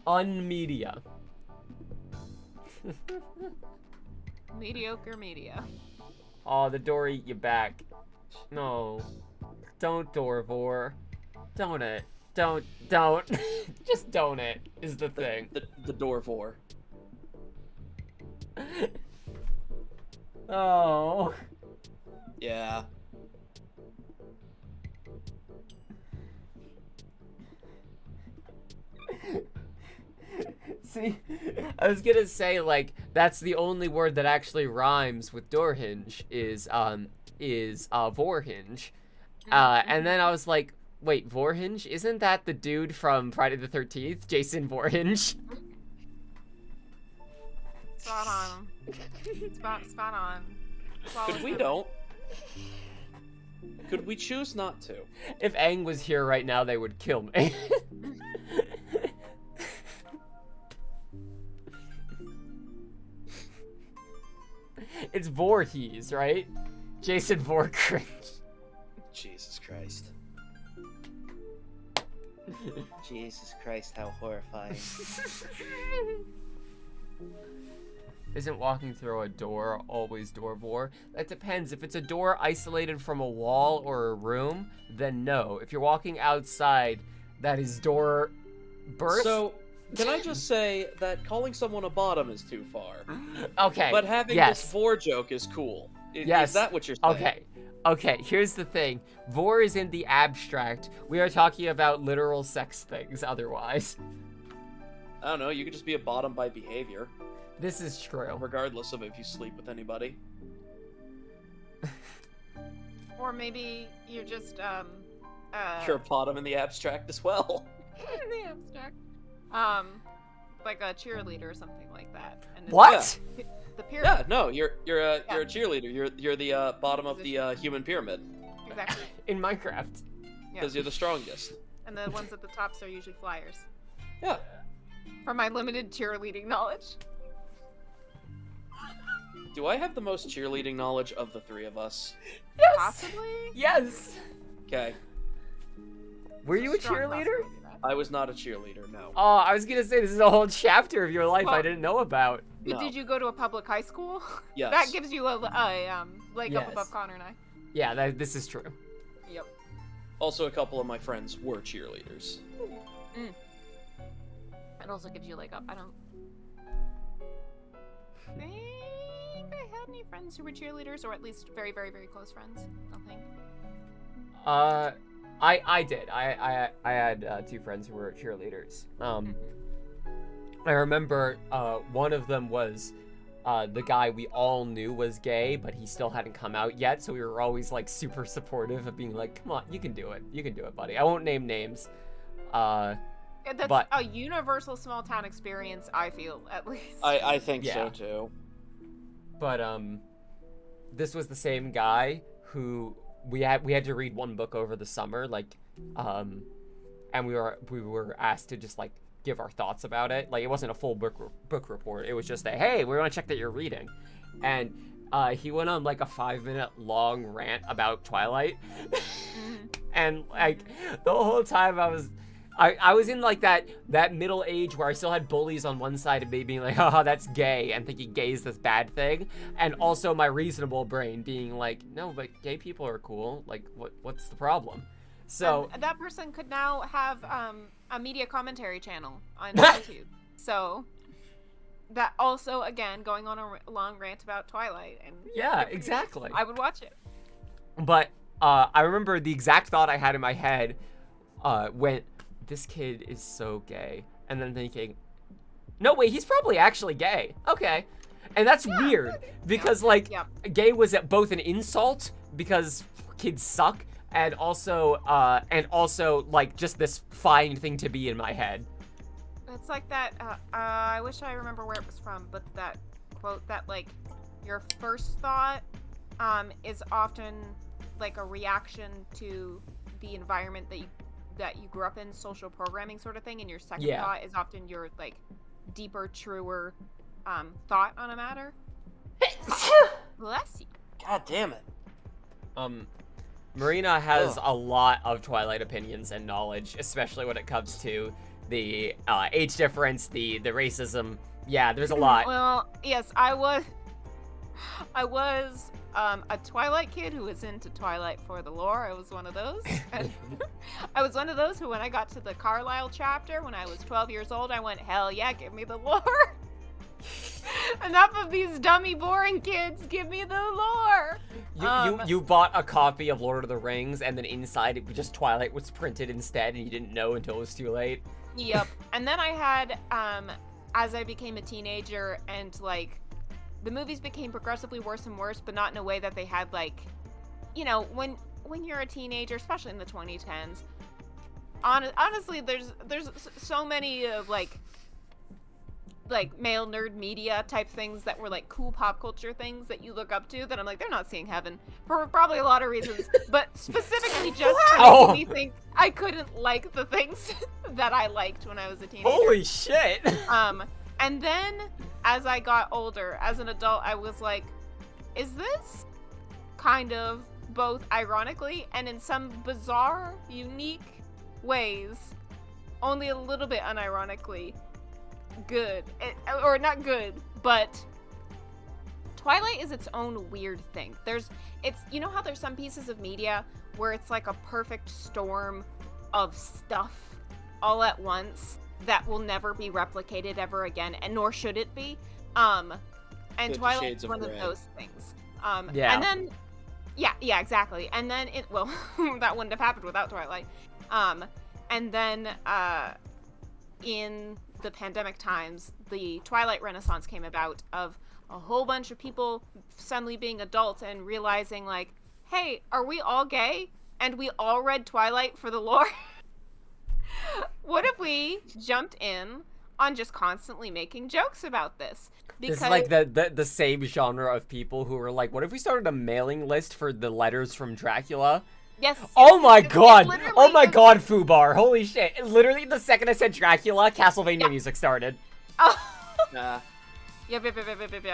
Speaker 1: Unmedia.
Speaker 3: Mediocre media.
Speaker 1: Oh, the door eat you back. No. Don't, Dorvor. Don't it. Don't. Just don't it, is the thing.
Speaker 2: The Dorvor.
Speaker 1: Oh.
Speaker 2: Yeah.
Speaker 1: See, I was gonna say, like, that's the only word that actually rhymes with door hinge is Vorhinge. And then I was like, wait, Vorhinge? Isn't that the dude from Friday the 13th? Jason Vorhinge?
Speaker 3: Spot on. Spot on.
Speaker 2: Could we don't? Could we choose not to?
Speaker 1: If Aang was here right now, they would kill me. It's Voorhees, right? Jason Voorcringe.
Speaker 2: Jesus Christ. Jesus Christ, how horrifying.
Speaker 1: Isn't walking through a door always Dorvor? That depends. If it's a door isolated from a wall or a room, then no. If you're walking outside, that is door birth.
Speaker 2: So, can I just say that calling someone a bottom is too far?
Speaker 1: Okay.
Speaker 2: But having this Vor joke is cool.
Speaker 1: Yes.
Speaker 2: Is that what you're saying?
Speaker 1: Okay, here's the thing. Vor is in the abstract. We are talking about literal sex things otherwise.
Speaker 2: I don't know, you could just be a bottom by behavior.
Speaker 1: This is true.
Speaker 2: Regardless of if you sleep with anybody.
Speaker 3: Or maybe you're just,
Speaker 2: You're a bottom in the abstract as well.
Speaker 3: in the abstract. Like a cheerleader or something like that. And it's
Speaker 1: What?
Speaker 3: The pyramid.
Speaker 2: Yeah, no, you're a cheerleader. You're the bottom of the human pyramid.
Speaker 3: Exactly.
Speaker 1: In Minecraft.
Speaker 3: Yeah.
Speaker 2: Because you're the strongest.
Speaker 3: And the ones at the tops are usually flyers.
Speaker 2: Yeah.
Speaker 3: From my limited cheerleading knowledge.
Speaker 2: Do I have the most cheerleading knowledge of the three of us?
Speaker 1: Yes.
Speaker 3: Possibly?
Speaker 1: Yes.
Speaker 2: Okay.
Speaker 1: Were you a
Speaker 3: Strong
Speaker 1: cheerleader?
Speaker 3: possibility, man.
Speaker 2: I was not a cheerleader, no.
Speaker 1: Oh, I was gonna say this is a whole chapter of your life I
Speaker 3: Well-
Speaker 1: didn't know about.
Speaker 2: No.
Speaker 3: Did you go to a public high school?
Speaker 2: Yes.
Speaker 3: That gives you a leg
Speaker 1: Yes.
Speaker 3: up above Connor and I.
Speaker 1: Yeah, this is true.
Speaker 3: Yep.
Speaker 2: Also, a couple of my friends were cheerleaders.
Speaker 3: It also gives you a leg up. I don't think I had any friends who were cheerleaders, or at least very, very, very close friends. I don't think.
Speaker 1: I did. I had two friends who were cheerleaders. I remember one of them was the guy we all knew was gay, but he still hadn't come out yet, so we were always like super supportive of being like, come on, you can do it, buddy. I won't name names.
Speaker 3: That's
Speaker 1: but
Speaker 3: a universal small town experience, I feel, at least.
Speaker 2: I think
Speaker 1: Yeah.
Speaker 2: so too.
Speaker 1: But this was the same guy who we had to read one book over the summer, like, and we were asked to just like give our thoughts about it. Like, it wasn't a full book report. It was just a, hey, we want to check that you're reading, and he went on like a 5-minute long rant about Twilight, and like the whole time I was in like that middle age where I still had bullies on one side of me being like, haha, that's gay, and thinking gay is this bad thing, and also my reasonable brain being like, no, but gay people are cool. Like, what's the problem? So
Speaker 3: and that person could now have a media commentary channel on YouTube. So that also, again, going on a long rant about Twilight. And
Speaker 1: yeah, exactly.
Speaker 3: I would watch it.
Speaker 1: But I remember the exact thought I had in my head when this kid is so gay, and then thinking, no, wait, he's probably actually gay. Okay. And that's weird because gay was both an insult because kids suck, and also like just this fine thing to be in my head.
Speaker 3: It's like that, I wish I remember where it was from, but that quote that like your first thought is often like a reaction to the environment that you grew up in, social programming sort of thing, and your second thought is often your like deeper, truer thought on a matter. Bless you.
Speaker 2: God damn it.
Speaker 1: Marina has a lot of Twilight opinions and knowledge, especially when it comes to the age difference, the racism. Yeah, there's a lot.
Speaker 3: Well, yes, I was a Twilight kid who was into Twilight for the lore. I was one of those. I was one of those who, when I got to the Carlisle chapter when I was 12 years old, I went, hell yeah, give me the lore. Enough of these dummy, boring kids. Give me the lore.
Speaker 1: You bought a copy of Lord of the Rings, and then inside it just Twilight was printed instead, and you didn't know until it was too late.
Speaker 3: Yep. And then I had, as I became a teenager, and like the movies became progressively worse and worse, but not in a way that they had like, you know, when you're a teenager, especially in the 2010s. Honestly, there's so many of like male nerd media type things that were like cool pop culture things that you look up to that I'm like, they're not seeing heaven for probably a lot of reasons, but specifically just making me think I couldn't like the things that I liked when I was a teenager.
Speaker 1: Holy shit.
Speaker 3: And then as I got older, as an adult, I was like, is this kind of both ironically and in some bizarre, unique ways, only a little bit unironically, good? Or not good, but Twilight is its own weird thing. It's you know how there's some pieces of media where it's like a perfect storm of stuff all at once that will never be replicated ever again, and nor should it be. And Twilight's one of those things.
Speaker 1: Yeah.
Speaker 3: And then yeah, exactly. And then that wouldn't have happened without Twilight. And then in the pandemic times, the Twilight Renaissance came about of a whole bunch of people suddenly being adults and realizing like, hey, are we all gay? And we all read Twilight for the lore? What if we jumped in on just constantly making jokes about this? Because
Speaker 1: This is like the same genre of people who were like, what if we started a mailing list for the letters from Dracula?
Speaker 3: yes.
Speaker 1: Oh my god!
Speaker 3: literally
Speaker 1: Oh my
Speaker 3: is-
Speaker 1: god, Fubar! Holy shit! Literally, the second I said Dracula, Castlevania music started.
Speaker 3: Oh.
Speaker 2: Nah.
Speaker 3: Yep.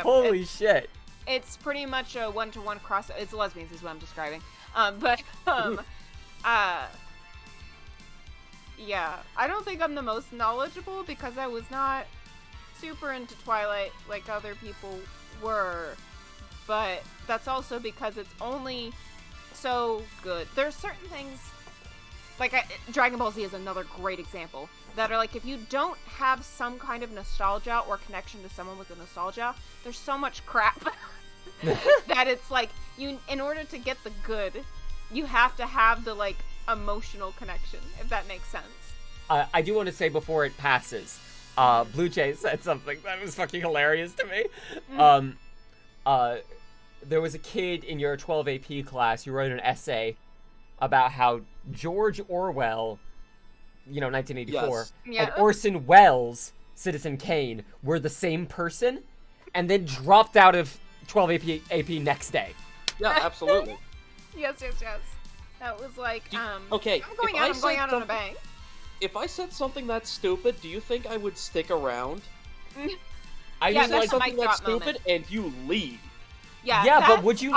Speaker 1: Holy shit!
Speaker 3: It's pretty much a one-to-one cross. It's lesbians is what I'm describing. Yeah, I don't think I'm the most knowledgeable because I was not super into Twilight like other people were, but that's also because it's only so good. There's certain things, like Dragon Ball Z is another great example, that are like, if you don't have some kind of nostalgia or connection to someone with a nostalgia, there's so much crap that it's like, in order to get the good, you have to have the like emotional connection, if that makes sense.
Speaker 1: I do want to say before it passes, Blue Jay said something that was fucking hilarious to me. There was a kid in your 12 AP class who wrote an essay about how George Orwell 1984,
Speaker 2: Yes.
Speaker 3: Yeah.
Speaker 1: and Orson Welles, Citizen Kane, were the same person, and then dropped out of 12 AP next day.
Speaker 2: Yeah, absolutely.
Speaker 3: Yes. That was like,
Speaker 2: okay,
Speaker 3: I'm going out on a bang.
Speaker 2: If I said something that's stupid, do you think I would stick around?
Speaker 1: I
Speaker 3: Yeah,
Speaker 1: mean,
Speaker 3: that's
Speaker 1: like,
Speaker 3: a
Speaker 2: something
Speaker 3: mic
Speaker 2: that's
Speaker 3: drop moment.
Speaker 2: stupid, and you leave.
Speaker 1: yeah, but would you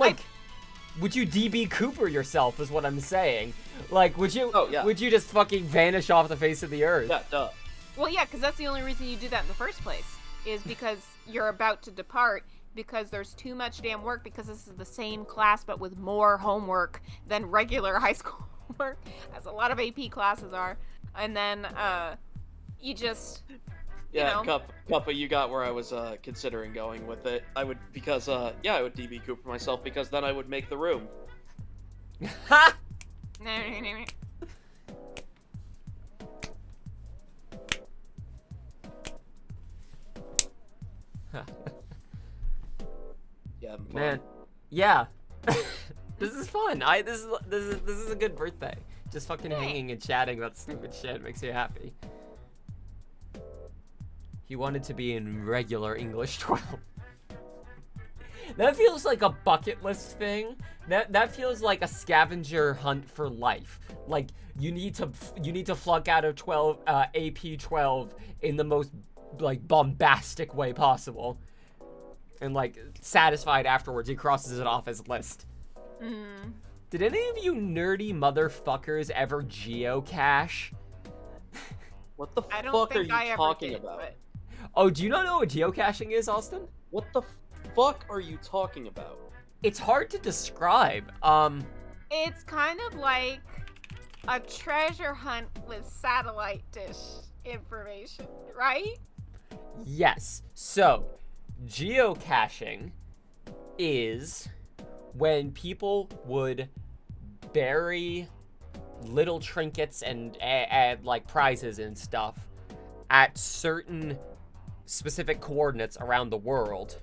Speaker 1: would you DB Cooper yourself? Is what I'm saying. Like, would you?
Speaker 2: Oh, yeah.
Speaker 1: Would you just fucking vanish off the face of the earth?
Speaker 2: Yeah, duh.
Speaker 3: Well, yeah, because that's the only reason you do that in the first place, is because you're about to depart, because there's too much damn work, because this is the same class but with more homework than regular high school work, as a lot of AP classes are. And then, you just,
Speaker 2: Yeah,
Speaker 3: you know.
Speaker 2: Cuppa, you got where I was considering going with it. I would, because, I would DB Cooper myself, because then I would make the room.
Speaker 1: Ha!
Speaker 2: Yeah, I'm fine.
Speaker 1: Man, yeah. This is fun. This is a good birthday. Just fucking hanging and chatting about stupid shit makes you happy. He wanted to be in regular English 12. That feels like a bucket list thing. That feels like a scavenger hunt for life. Like you need to flunk out of 12 AP 12 in the most like bombastic way possible. And like satisfied afterwards, he crosses it off his list.
Speaker 3: Mm.
Speaker 1: Did any of you nerdy motherfuckers ever geocache?
Speaker 2: What the
Speaker 3: I don't
Speaker 2: fuck are
Speaker 3: think
Speaker 2: you
Speaker 3: I ever
Speaker 2: talking
Speaker 3: did,
Speaker 2: about?
Speaker 3: but-
Speaker 1: Oh, do you not know what geocaching is, Austin?
Speaker 2: What the fuck are you talking about?
Speaker 1: It's hard to describe.
Speaker 3: It's kind of like a treasure hunt with satellite dish information, right?
Speaker 1: Yes. So, geocaching is when people would bury little trinkets and like prizes and stuff at certain specific coordinates around the world.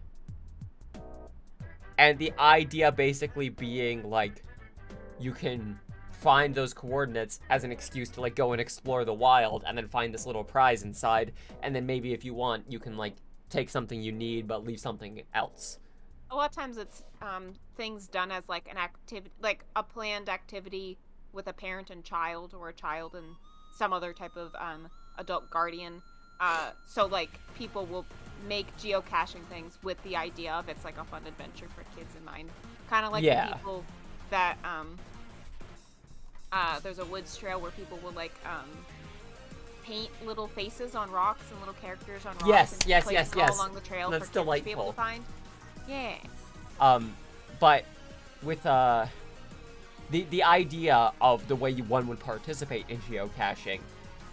Speaker 1: And the idea basically being like you can find those coordinates as an excuse to like go and explore the wild and then find this little prize inside, and then maybe if you want you can like take something you need but leave something else.
Speaker 3: A lot of times it's things done as like an activity, like a planned activity with a parent and child, or a child and some other type of adult guardian. So like people will make geocaching things with the idea of it's like a fun adventure for kids in mind. Kind of like the people that there's a woods trail where people will like paint little faces on rocks and little characters on rocks. and place them all along the trail
Speaker 1: That's
Speaker 3: for kids
Speaker 1: delightful.
Speaker 3: to be able to find. Yeah.
Speaker 1: But with the idea of the way one would participate in geocaching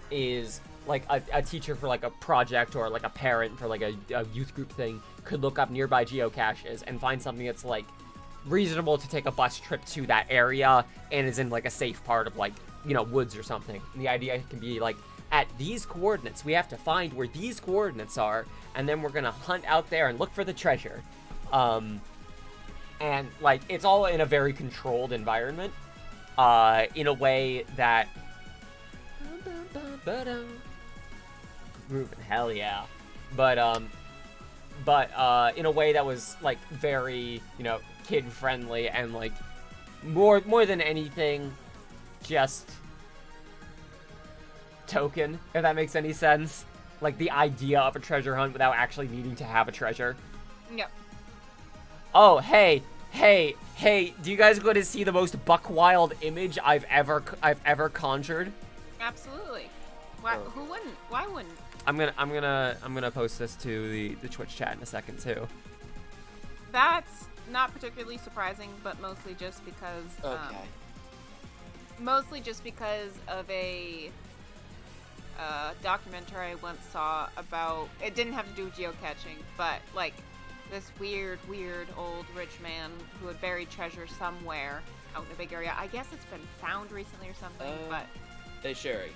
Speaker 1: is like a teacher for like a project, or like a parent for like a youth group thing could look up nearby geocaches and find something that's like reasonable to take a bus trip to that area and is in like a safe part of like, woods or something. And the idea can be like, at these coordinates, we have to find where these coordinates are, and then we're gonna hunt out there and look for the treasure. And like it's all in a very controlled environment, in a way that grooving, hell yeah. But in a way that was like very, kid friendly, and like more than anything, just token, if that makes any sense. Like the idea of a treasure hunt without actually needing to have a treasure.
Speaker 3: Yep.
Speaker 1: Oh, hey, do you guys want to see the most buck wild image I've ever conjured?
Speaker 3: Absolutely. Why? Who wouldn't? Why wouldn't?
Speaker 1: I'm gonna post this to the Twitch chat in a second too.
Speaker 3: That's not particularly surprising, but mostly just because.
Speaker 2: Okay.
Speaker 3: Mostly just because of a documentary I once saw about. It didn't have to do with geocaching, but like this weird old rich man who had buried treasure somewhere out in a big area. I guess it's been found recently or something, but.
Speaker 2: Hey, Sherry.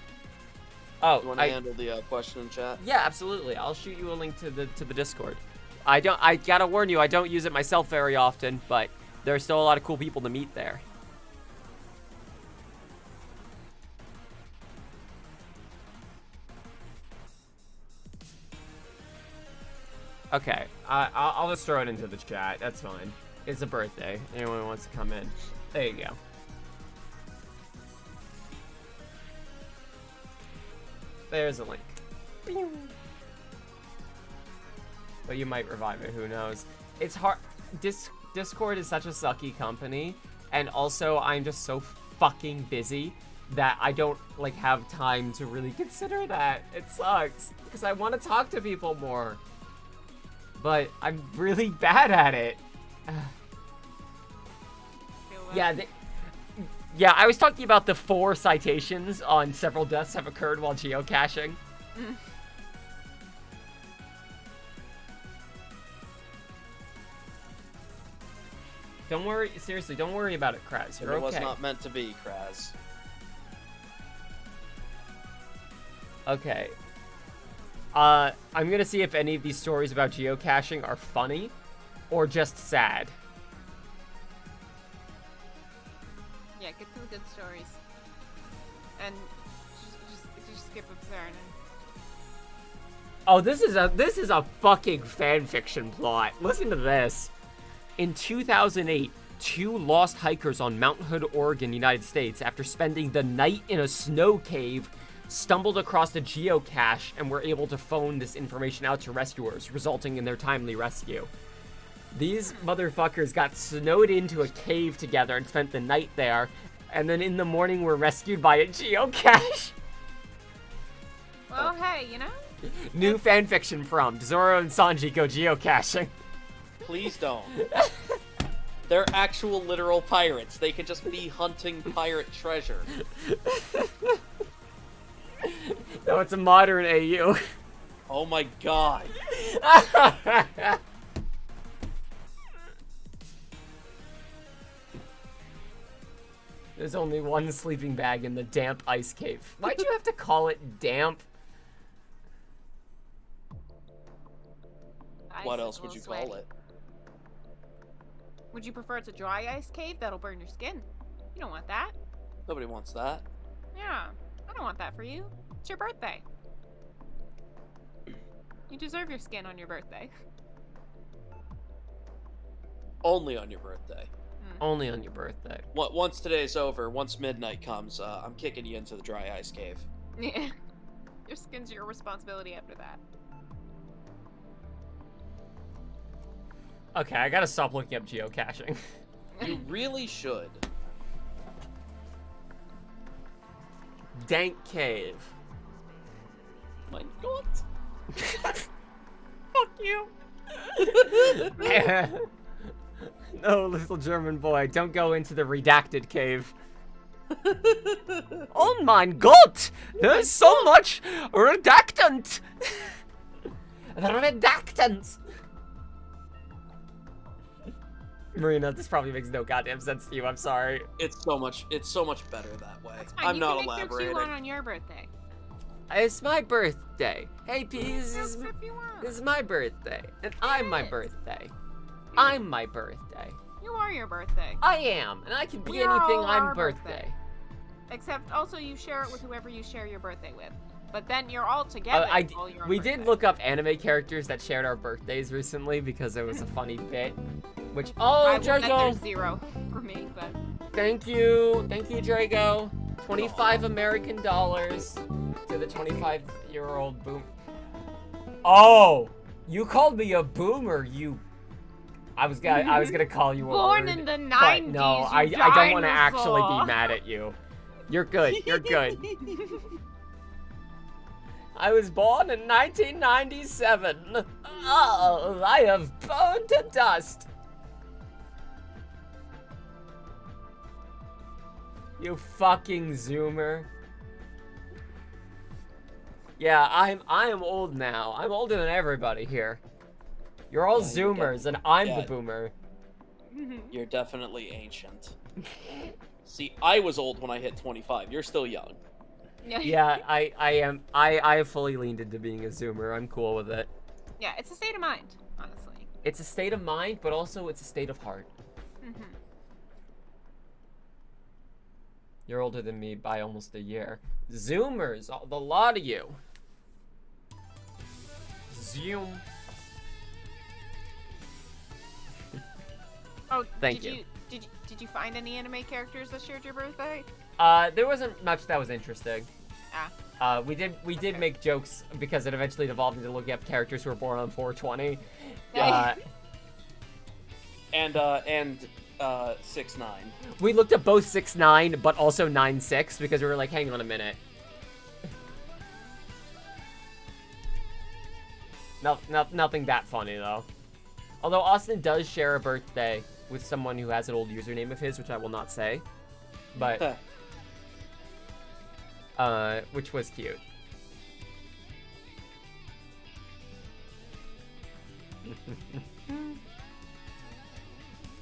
Speaker 1: Oh,
Speaker 2: You want to handle the question in chat?
Speaker 1: Yeah, absolutely. I'll shoot you a link to the Discord. I gotta warn you, I don't use it myself very often, but there's still a lot of cool people to meet there. Okay, I'll just throw it into the chat. That's fine. It's a birthday. Anyone who wants to come in. There you go. There's a link. But you might revive it, who knows. It's hard. Discord is such a sucky company, and also I'm just so fucking busy that I don't, like, have time to really consider that. It sucks, because I want to talk to people more. But I'm really bad at it. Yeah, I was talking about the 4 citations on several deaths have occurred while geocaching. Don't worry, seriously, don't worry about it, Kraz. You're okay.
Speaker 2: It was not meant to be, Kraz.
Speaker 1: Okay. I'm gonna see if any of these stories about geocaching are funny or just sad.
Speaker 3: Yeah, get to the good stories. And just skip a turn.
Speaker 1: Oh, this is a fucking fanfiction plot. Listen to this. In 2008, 2 lost hikers on Mount Hood, Oregon, United States, after spending the night in a snow cave, stumbled across a geocache and were able to phone this information out to rescuers, resulting in their timely rescue. These motherfuckers got snowed into a cave together and spent the night there, and then in the morning were rescued by a geocache.
Speaker 3: Well, hey, you know?
Speaker 1: New fanfiction from Zoro and Sanji go geocaching.
Speaker 2: Please don't. They're actual literal pirates. They could just be hunting pirate treasure.
Speaker 1: No, it's a modern AU.
Speaker 2: Oh my god.
Speaker 1: There's only one sleeping bag in the damp ice cave. Why'd you have to call it damp?
Speaker 2: What else would you call it?
Speaker 3: Would you prefer it's a dry ice cave? That'll burn your skin. You don't want that.
Speaker 2: Nobody wants that.
Speaker 3: Yeah, I don't want that for you. It's your birthday. You deserve your skin on your birthday.
Speaker 2: Only on your birthday.
Speaker 1: Only on your birthday.
Speaker 2: Once today's over, once midnight comes, I'm kicking you into the dry ice cave.
Speaker 3: Yeah. Your skin's your responsibility after that.
Speaker 1: Okay, I gotta stop looking up geocaching.
Speaker 2: You really should.
Speaker 1: Dank cave.
Speaker 2: My god.
Speaker 1: Fuck you. No, little German boy, don't go into the redacted cave. Oh my god! There's so much redactant! The redactant! Marina, this probably makes no goddamn sense to you, I'm sorry.
Speaker 2: It's so much better that way.
Speaker 3: That's fine.
Speaker 2: I'm
Speaker 3: you
Speaker 2: not
Speaker 3: can
Speaker 2: elaborating.
Speaker 3: Make on your birthday.
Speaker 1: It's my birthday. Hey, Peas,
Speaker 3: This
Speaker 1: this is my birthday. And I'm my birthday. I'm my birthday.
Speaker 3: You are your birthday.
Speaker 1: I am, and I can be
Speaker 3: We're
Speaker 1: anything
Speaker 3: all
Speaker 1: I'm
Speaker 3: our
Speaker 1: birthday.
Speaker 3: Except also you share it with whoever you share your birthday with. But then you're all together.
Speaker 1: We did look up anime characters that shared our birthdays recently because it was a funny bit. Which, oh, Drago!
Speaker 3: There's 0 for me, but...
Speaker 1: Thank you, Drago. 25 American dollars to the 25-year-old boom. Oh, you called me a boomer, you... I was gonna call you a
Speaker 3: Born
Speaker 1: word,
Speaker 3: in the 90s,
Speaker 1: but no, I don't want to actually be
Speaker 3: dinosaur.
Speaker 1: mad at you. You're good, you're good. I was born in 1997. Oh, I have burned to dust. You fucking zoomer. Yeah, I am old now. I'm older than everybody here. You're all zoomers, and I'm the boomer.
Speaker 2: You're definitely ancient. See, I was old when I hit 25. You're still young.
Speaker 1: Yeah, I am. I have fully leaned into being a zoomer. I'm cool with it.
Speaker 3: Yeah, it's a state of mind, honestly.
Speaker 1: It's a state of mind, but also it's a state of heart. You're older than me by almost a year. Zoomers, the lot of you. Zoom.
Speaker 3: Oh,
Speaker 1: Thank you.
Speaker 3: Did you find any anime characters that shared your birthday?
Speaker 1: There wasn't much that was interesting. We did
Speaker 3: Okay.
Speaker 1: make jokes because it eventually devolved into looking up characters who were born on 420.
Speaker 2: And 6ix9ine.
Speaker 1: We looked up both 6ix9ine, but also 9six because we were like, hang on a minute. Nothing that funny though. Although Austin does share a birthday with someone who has an old username of his, which I will not say, but which was cute.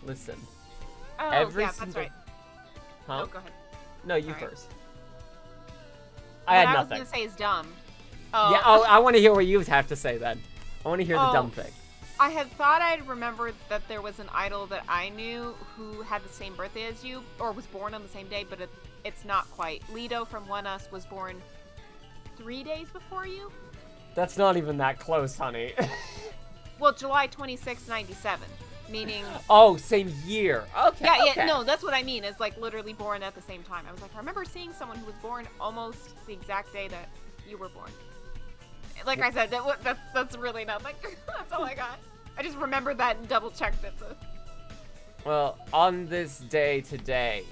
Speaker 1: Listen.
Speaker 3: Oh,
Speaker 1: Every
Speaker 3: yeah, that's
Speaker 1: single...
Speaker 3: right.
Speaker 1: Huh?
Speaker 3: Oh, go ahead.
Speaker 1: No, you
Speaker 3: Sorry.
Speaker 1: first.
Speaker 3: What
Speaker 1: I had
Speaker 3: I was
Speaker 1: nothing.
Speaker 3: gonna say is dumb. Oh.
Speaker 1: Yeah, I want to hear what you have to say then. I want to hear the dumb thing.
Speaker 3: I had thought I'd remembered that there was an idol that I knew who had the same birthday as you, or was born on the same day, but it's not quite. Lido from One Us was born 3 days before you?
Speaker 1: That's not even that close, honey.
Speaker 3: Well, July 26, 97. Meaning...
Speaker 1: Oh, same year. Okay,
Speaker 3: Yeah,
Speaker 1: okay.
Speaker 3: no, that's what I mean. It's like literally born at the same time. I was like, I remember seeing someone who was born almost the exact day that you were born. Like I said, that's really nothing. That's all I got. I just remembered that and double-checked it. So.
Speaker 1: Well, on this day today,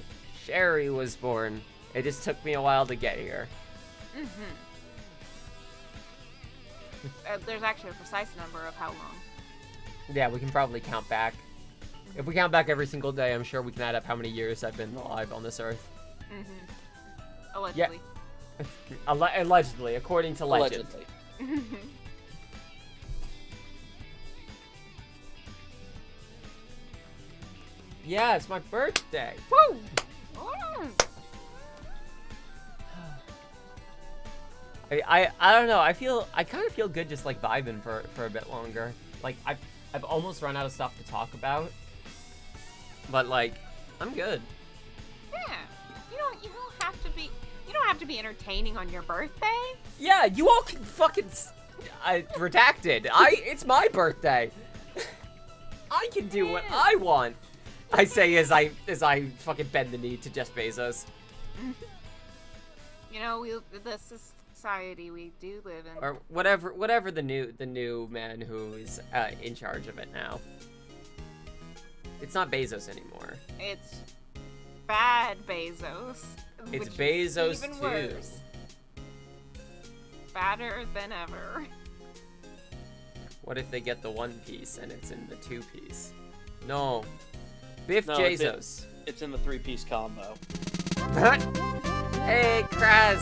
Speaker 1: Sherry was born. It just took me a while to get here.
Speaker 3: Mm-hmm. There's actually a precise number of how long.
Speaker 1: Yeah, we can probably count back. If we count back every single day, I'm sure we can add up how many years I've been alive on this earth.
Speaker 3: Mm-hmm. Allegedly.
Speaker 1: Yeah. Allegedly, according to legend.
Speaker 2: Allegedly.
Speaker 1: Yeah, it's my birthday.
Speaker 3: Woo!
Speaker 1: I don't know. I kind of feel good just like vibing for a bit longer. Like I've almost run out of stuff to talk about, but like I'm good.
Speaker 3: Yeah. You don't have to be entertaining on your birthday.
Speaker 1: Yeah, you all can fucking redacted. It's my birthday. I can do what I want. I say as I fucking bend the knee to Jeff Bezos.
Speaker 3: You know, this is society we do live in.
Speaker 1: Or whatever the new man who is in charge of it now. It's not Bezos anymore.
Speaker 3: It's bad Bezos.
Speaker 1: It's
Speaker 3: which
Speaker 1: Bezos
Speaker 3: is even
Speaker 1: too.
Speaker 3: worse. Badder than ever.
Speaker 1: What if they get the one piece and it's in the two piece? No. Biff
Speaker 2: No,
Speaker 1: Bezos.
Speaker 2: It's in the 3-piece combo.
Speaker 1: Hey, Kraz.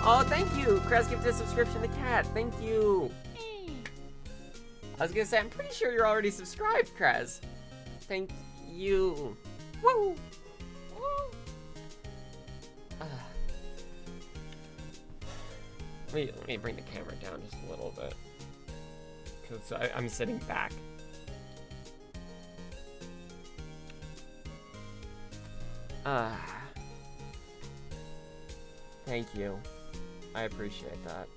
Speaker 1: Oh, thank you. Kraz gifted a subscription to Cat. Thank you.
Speaker 3: Hey.
Speaker 1: I was gonna say, I'm pretty sure you're already subscribed, Kraz. Thank you. Woo! Let me bring the camera down just a little bit. Because I'm sitting back. Thank you. I appreciate that.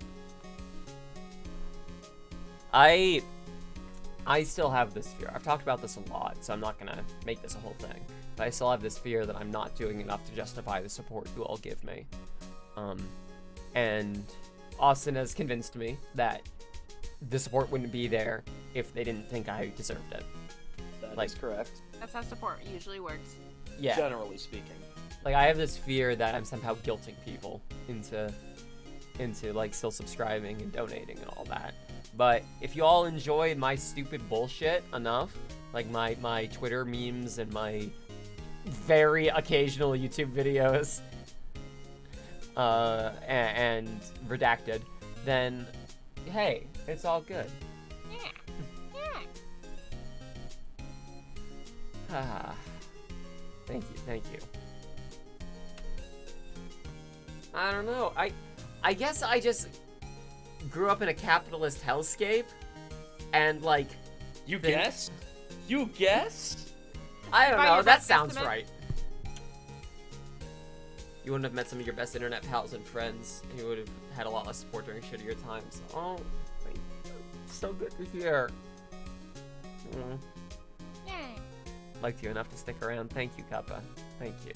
Speaker 1: I still have this fear. I've talked about this a lot, so I'm not gonna make this a whole thing. But I still have this fear that I'm not doing enough to justify the support you all give me. And Austin has convinced me that the support wouldn't be there if they didn't think I deserved it.
Speaker 2: That is correct.
Speaker 3: That's how support usually works.
Speaker 1: Yeah.
Speaker 2: Generally speaking.
Speaker 1: Like, I have this fear that I'm somehow guilting people into like still subscribing and donating and all that. But if you all enjoy my stupid bullshit enough, like my Twitter memes and my very occasional YouTube videos, and redacted, then hey, it's all good.
Speaker 3: Yeah.
Speaker 1: Ah, thank you. I don't know. I guess I just grew up in a capitalist hellscape, and like.
Speaker 2: You guess? You guess?
Speaker 1: I don't
Speaker 3: By
Speaker 1: know.
Speaker 3: your
Speaker 1: That
Speaker 3: best
Speaker 1: sounds
Speaker 3: estimate?
Speaker 1: right. You wouldn't have met some of your best internet pals and friends, and you would have had a lot less support during shittier times. Oh, thank you. So good to hear.
Speaker 3: Yeah.
Speaker 1: liked you enough to stick around. Thank you, Kappa. Thank you.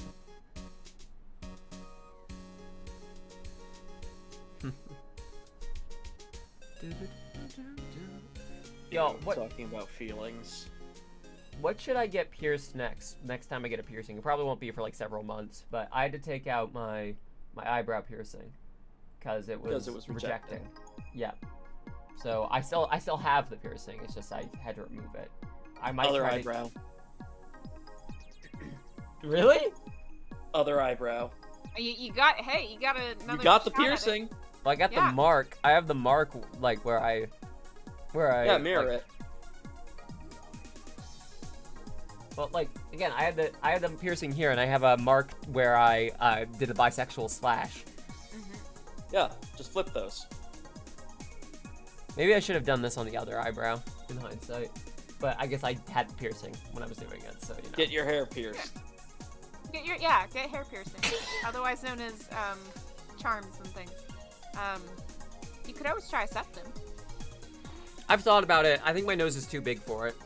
Speaker 1: Yo, what?
Speaker 2: Talking about feelings.
Speaker 1: What should I get pierced next? Next time I get a piercing, it probably won't be for like several months. But I had to take out my eyebrow piercing because it was rejecting. Yeah. So I still have the piercing. It's just I had to remove it. I might
Speaker 2: Other
Speaker 1: try
Speaker 2: eyebrow.
Speaker 1: Really?
Speaker 2: Other eyebrow.
Speaker 3: You got another.
Speaker 2: You got the
Speaker 3: shot at it.
Speaker 2: piercing.
Speaker 1: Well, I got the mark. I have the mark like where I.
Speaker 2: Yeah, mirror
Speaker 1: like,
Speaker 2: it.
Speaker 1: Well, like again, I had the piercing here, and I have a mark where I did a bisexual slash.
Speaker 2: Yeah, just flip those.
Speaker 1: Maybe I should have done this on the other eyebrow in hindsight, but I guess I had the piercing when I was doing it, so you know.
Speaker 2: Get your hair pierced.
Speaker 3: Get hair piercing, otherwise known as charms and things. You could always try a septum.
Speaker 1: I've thought about it. I think my nose is too big for it.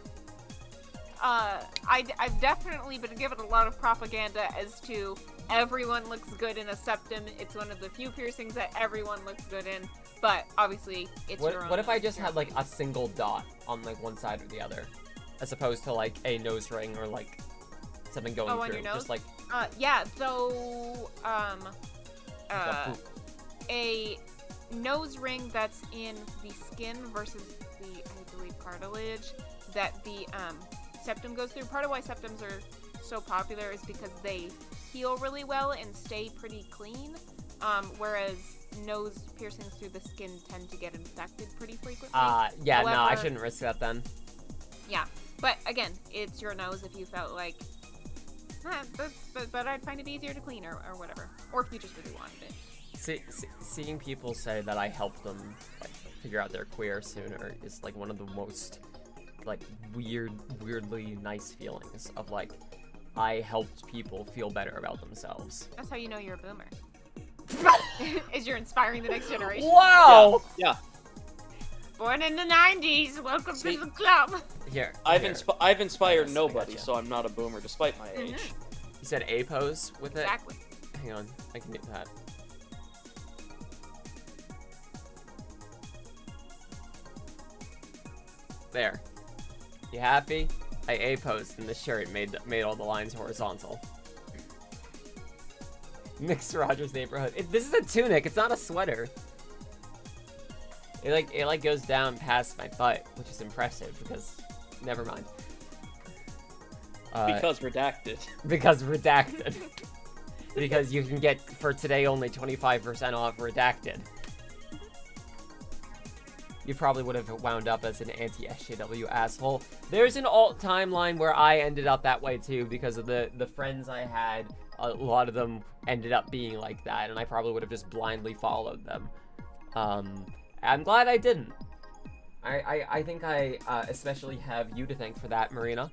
Speaker 3: I've definitely been given a lot of propaganda as to everyone looks good in a septum. It's one of the few piercings that everyone looks good in, but obviously it's your own.
Speaker 1: What if I just had like a single dot on like one side or the other, as opposed to like a nose ring or like something going through?
Speaker 3: On your nose?
Speaker 1: Just like
Speaker 3: yeah. So a nose ring that's in the skin versus the, I believe, cartilage that the septum goes through. Part of why septums are so popular is because they heal really well and stay pretty clean, whereas nose piercings through the skin tend to get infected pretty frequently.
Speaker 1: Yeah,
Speaker 3: However,
Speaker 1: no, I shouldn't risk that then.
Speaker 3: Yeah, but again, it's your nose if you felt like, but I'd find it easier to clean or whatever, or if you just really wanted it.
Speaker 1: Seeing people say that I helped them like figure out they're queer sooner is like one of the most like weirdly nice feelings of like I helped people feel better about themselves.
Speaker 3: That's how you know you're a boomer. Is you're inspiring the next generation.
Speaker 1: Wow!
Speaker 2: Yeah.
Speaker 3: Born in the 90s, welcome to the club.
Speaker 1: Here.
Speaker 2: I've inspired
Speaker 1: I
Speaker 2: nobody,
Speaker 1: gotcha.
Speaker 2: so I'm not a boomer despite my age.
Speaker 1: You said a pose with it?
Speaker 3: Exactly.
Speaker 1: Hang on, I can do that. There. You happy? I A-posed and the shirt made all the lines horizontal. Mixed Rogers neighborhood. This is a tunic, it's not a sweater. It like goes down past my butt, which is impressive because never mind.
Speaker 2: Because redacted.
Speaker 1: Because redacted. Because you can get for today only 25% off redacted. You probably would have wound up as an anti-SJW asshole. There's an alt timeline where I ended up that way too because of the friends I had. A lot of them ended up being like that, and I probably would have just blindly followed them. I'm glad I didn't. I think I especially have you to thank for that, Marina.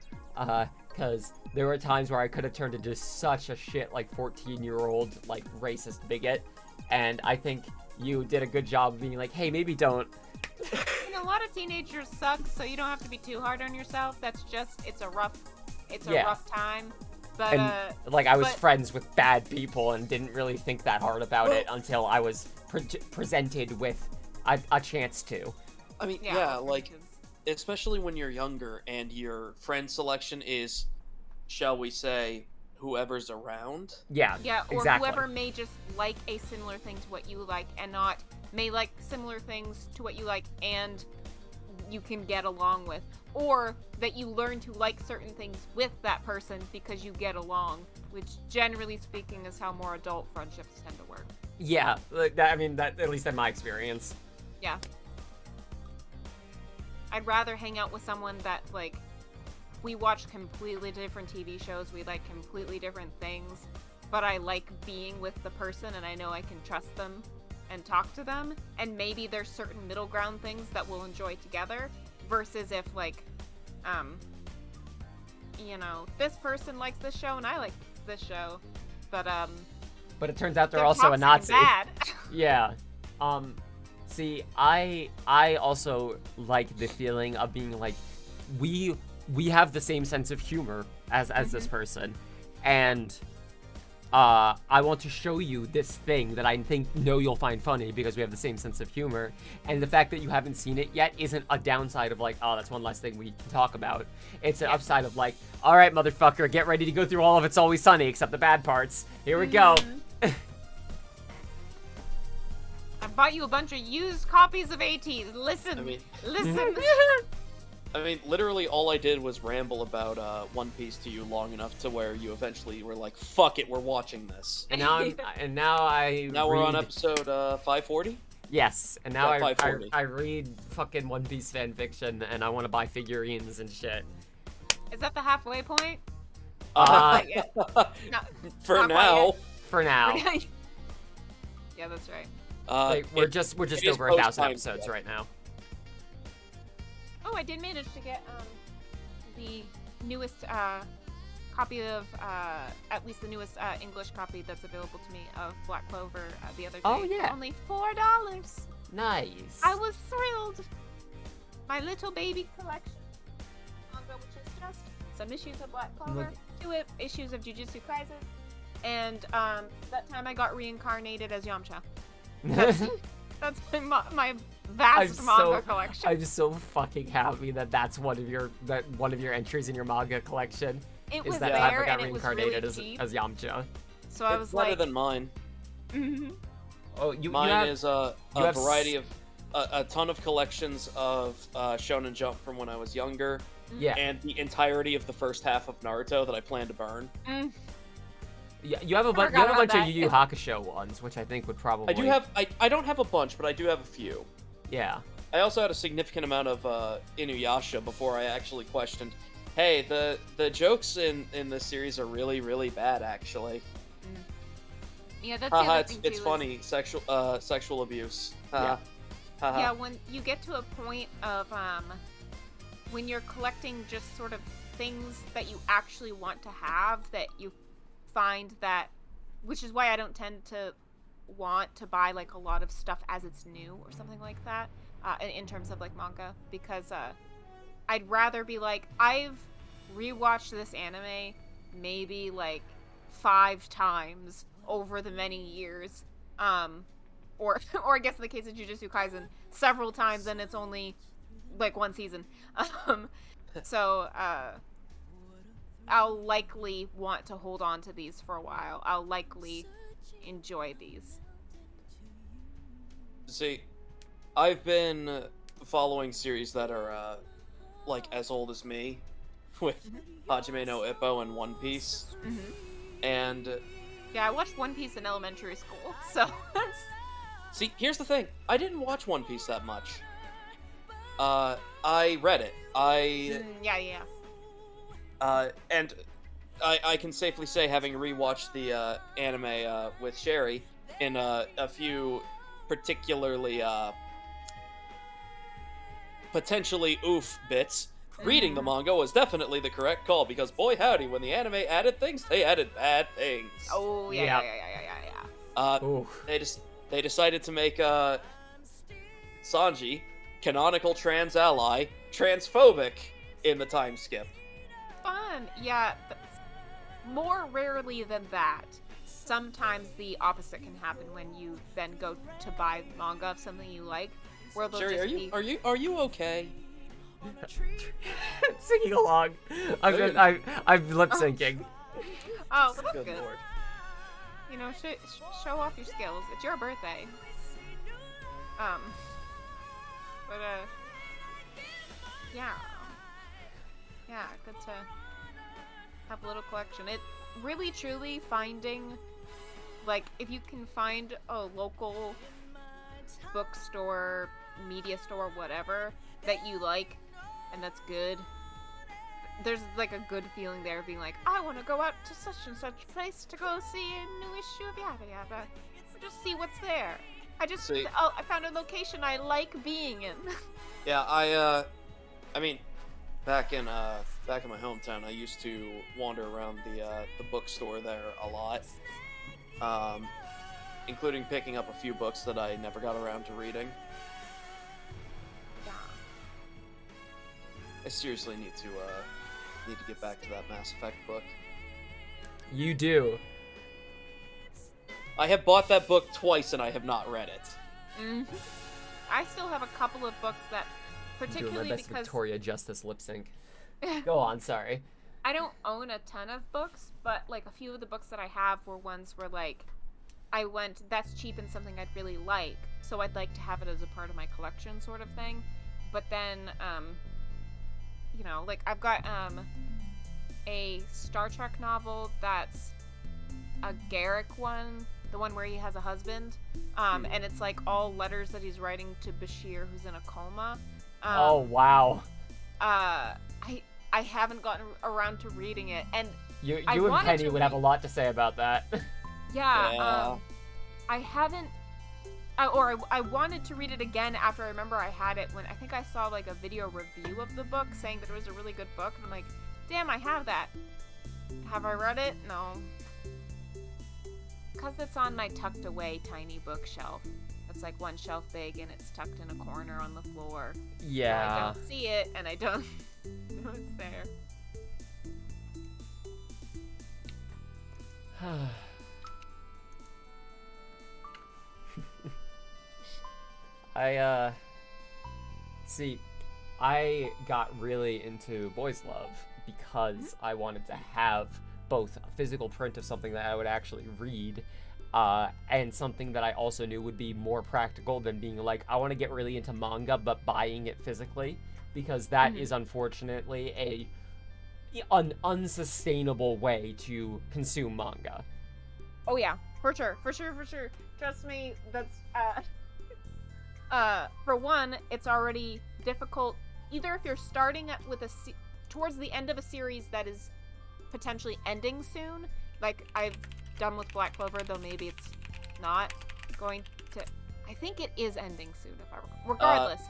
Speaker 1: Because there were times where I could have turned into such a shit, like, 14-year-old, like, racist bigot. And I think you did a good job of being like, hey, maybe don't.
Speaker 3: And a lot of teenagers suck, so you don't have to be too hard on yourself. That's just, it's a rough time. But,
Speaker 1: and, like, I was friends with bad people and didn't really think that hard about it until I was presented with a chance to.
Speaker 2: I mean, yeah, like, especially when you're younger and your friend selection is, shall we say, whoever's around.
Speaker 1: Yeah,
Speaker 3: or
Speaker 1: exactly.
Speaker 3: whoever may just like a similar thing to what you like and not may like similar things to what you like and you can get along with. Or that you learn to like certain things with that person because you get along, which generally speaking is how more adult friendships tend to work.
Speaker 1: Yeah, like that, I mean, that at least in my experience.
Speaker 3: Yeah. I'd rather hang out with someone that, like, we watch completely different TV shows, we like completely different things, but I like being with the person and I know I can trust them and talk to them, and maybe there's certain middle ground things that we'll enjoy together, versus if, like, you know, this person likes this show and I like this show, but
Speaker 1: it turns out they're also a Nazi.
Speaker 3: Bad.
Speaker 1: Yeah. See, I also like the feeling of being like, we have the same sense of humor as this person, and I want to show you this thing that I know you'll find funny because we have the same sense of humor, and the fact that you haven't seen it yet isn't a downside of like, oh, that's one less thing we can talk about. It's an upside of like, all right, motherfucker, get ready to go through all of It's Always Sunny except the bad parts. Here we go.
Speaker 3: I bought you a bunch of used copies of ATs. Listen, listen.
Speaker 2: I mean, literally all I did was ramble about One Piece to you long enough to where you eventually were like, "Fuck it, we're watching this."
Speaker 1: And now
Speaker 2: we're on episode 540.
Speaker 1: Yes, and now
Speaker 2: Yeah,
Speaker 1: I read fucking One Piece fan fiction, and I want to buy figurines and shit.
Speaker 3: Is that the halfway point?
Speaker 2: For
Speaker 3: not
Speaker 2: now.
Speaker 1: For now.
Speaker 3: Yeah, that's right.
Speaker 1: We're just over 1,000 episodes right now.
Speaker 3: Oh, I did manage to get the newest copy of at least the newest English copy that's available to me of Black Clover the other day.
Speaker 1: Oh yeah,
Speaker 3: only $4.
Speaker 1: Nice.
Speaker 3: I was thrilled. My little baby collection manga, which is just some issues of Black Clover, 2 issues of Jujutsu Kaisen, and that time I got reincarnated as Yamcha. That's my vast manga collection.
Speaker 1: I'm so fucking happy that that's one of your entries in your manga collection.
Speaker 3: It was
Speaker 1: that
Speaker 3: there,
Speaker 1: time I got
Speaker 3: and it was
Speaker 1: reincarnated
Speaker 3: really cheap.
Speaker 1: as Yamcha.
Speaker 3: So I was
Speaker 2: better
Speaker 3: like,
Speaker 2: than mine.
Speaker 1: Oh,
Speaker 2: mine is a variety of a ton of collections of Shonen Jump from when I was younger.
Speaker 1: Yeah.
Speaker 2: And the entirety of the first half of Naruto that I plan to burn.
Speaker 1: Yeah, you have a bunch of Yu Yu Hakusho ones, which I think would probably.
Speaker 2: I don't have a bunch, but I do have a few.
Speaker 1: Yeah.
Speaker 2: I also had a significant amount of Inuyasha before I actually questioned, hey, the jokes in this series are really, really bad, actually.
Speaker 3: Yeah, that's the other thing
Speaker 2: it's
Speaker 3: too,
Speaker 2: funny. Sexual abuse.
Speaker 1: Yeah.
Speaker 3: Yeah, when you get to a point of when you're collecting just sort of things that you actually want to have, that you find that, which is why I don't tend to want to buy like a lot of stuff as it's new or something like that in terms of like manga, because I'd rather be like, I've rewatched this anime maybe like 5 times over the many years, or I guess in the case of Jujutsu Kaisen, several times, and it's only like 1 season. So I'll likely want to hold on to these for a while. I'll likely enjoy these.
Speaker 2: See, I've been following series that are like as old as me, with Hajime no Ippo and One Piece, and
Speaker 3: yeah, I watched One Piece in elementary school, so that's...
Speaker 2: See, here's the thing. I didn't watch One Piece that much. I read it.
Speaker 3: Yeah.
Speaker 2: And I can safely say, having rewatched the anime with Sherry in a few particularly potentially oof bits, reading the manga was definitely the correct call, because boy howdy, when the anime added things, they added bad things.
Speaker 3: Oh yeah.
Speaker 2: They decided to make Sanji, canonical trans ally, transphobic in the time skip.
Speaker 3: Fun. Yeah, more rarely than that. Sometimes the opposite can happen when you then go to buy manga of something you like, where they'll
Speaker 2: Sherry,
Speaker 3: just
Speaker 2: are you okay?
Speaker 1: Singing along. I'm lip syncing.
Speaker 3: Oh, well, that's good. Lord. You know, show off your skills. It's your birthday. But yeah, good to have a little collection. It really, truly finding, like, if you can find a local bookstore, media store, whatever, that you like, and that's good, there's, like, a good feeling there, being like, I want to go out to such and such place to go see a new issue of yada yada, or just see what's there. I found a location I like being in.
Speaker 2: Yeah, I mean, back in my hometown, I used to wander around the bookstore there a lot, including picking up a few books that I never got around to reading.
Speaker 3: Yeah.
Speaker 2: I seriously need to Need to get back to that Mass Effect book.
Speaker 1: You do.
Speaker 2: I have bought that book twice and I have not read it.
Speaker 3: Mm-hmm. I still have a couple of books that, particularly
Speaker 1: doing my best
Speaker 3: because
Speaker 1: Victoria Justice lip sync. Go on, sorry.
Speaker 3: I don't own a ton of books, but like a few of the books that I have were ones where like I went, that's cheap and something I'd really like, so I'd like to have it as a part of my collection sort of thing. But then, you know, like I've got a Star Trek novel that's a Garrick one, the one where he has a husband, and it's like all letters that he's writing to Bashir, who's in a coma.
Speaker 1: Oh, wow.
Speaker 3: I haven't gotten around to reading it, and
Speaker 1: You and Penny would have a lot to say about that.
Speaker 3: Yeah. I haven't, I wanted to read it again after I remember I had it when I think I saw like a video review of the book saying that it was a really good book, and I'm like, damn, I have that. Have I read it? No. Because it's on my tucked away tiny bookshelf. It's like one shelf big and it's tucked in a corner on the floor.
Speaker 1: Yeah.
Speaker 3: So I don't see it and I don't know it's there.
Speaker 1: See, I got really into Boys Love because I wanted to have both a physical print of something that I would actually read, and something that I also knew would be more practical than being like, I want to get really into manga, but buying it physically, because that is unfortunately an unsustainable way to consume manga.
Speaker 3: Oh yeah, for sure. Trust me, that's, for one, it's already difficult, either if you're starting with towards the end of a series that is potentially ending soon, like I've done with Black Clover, though maybe it's not going to, I think it is ending soon, regardless.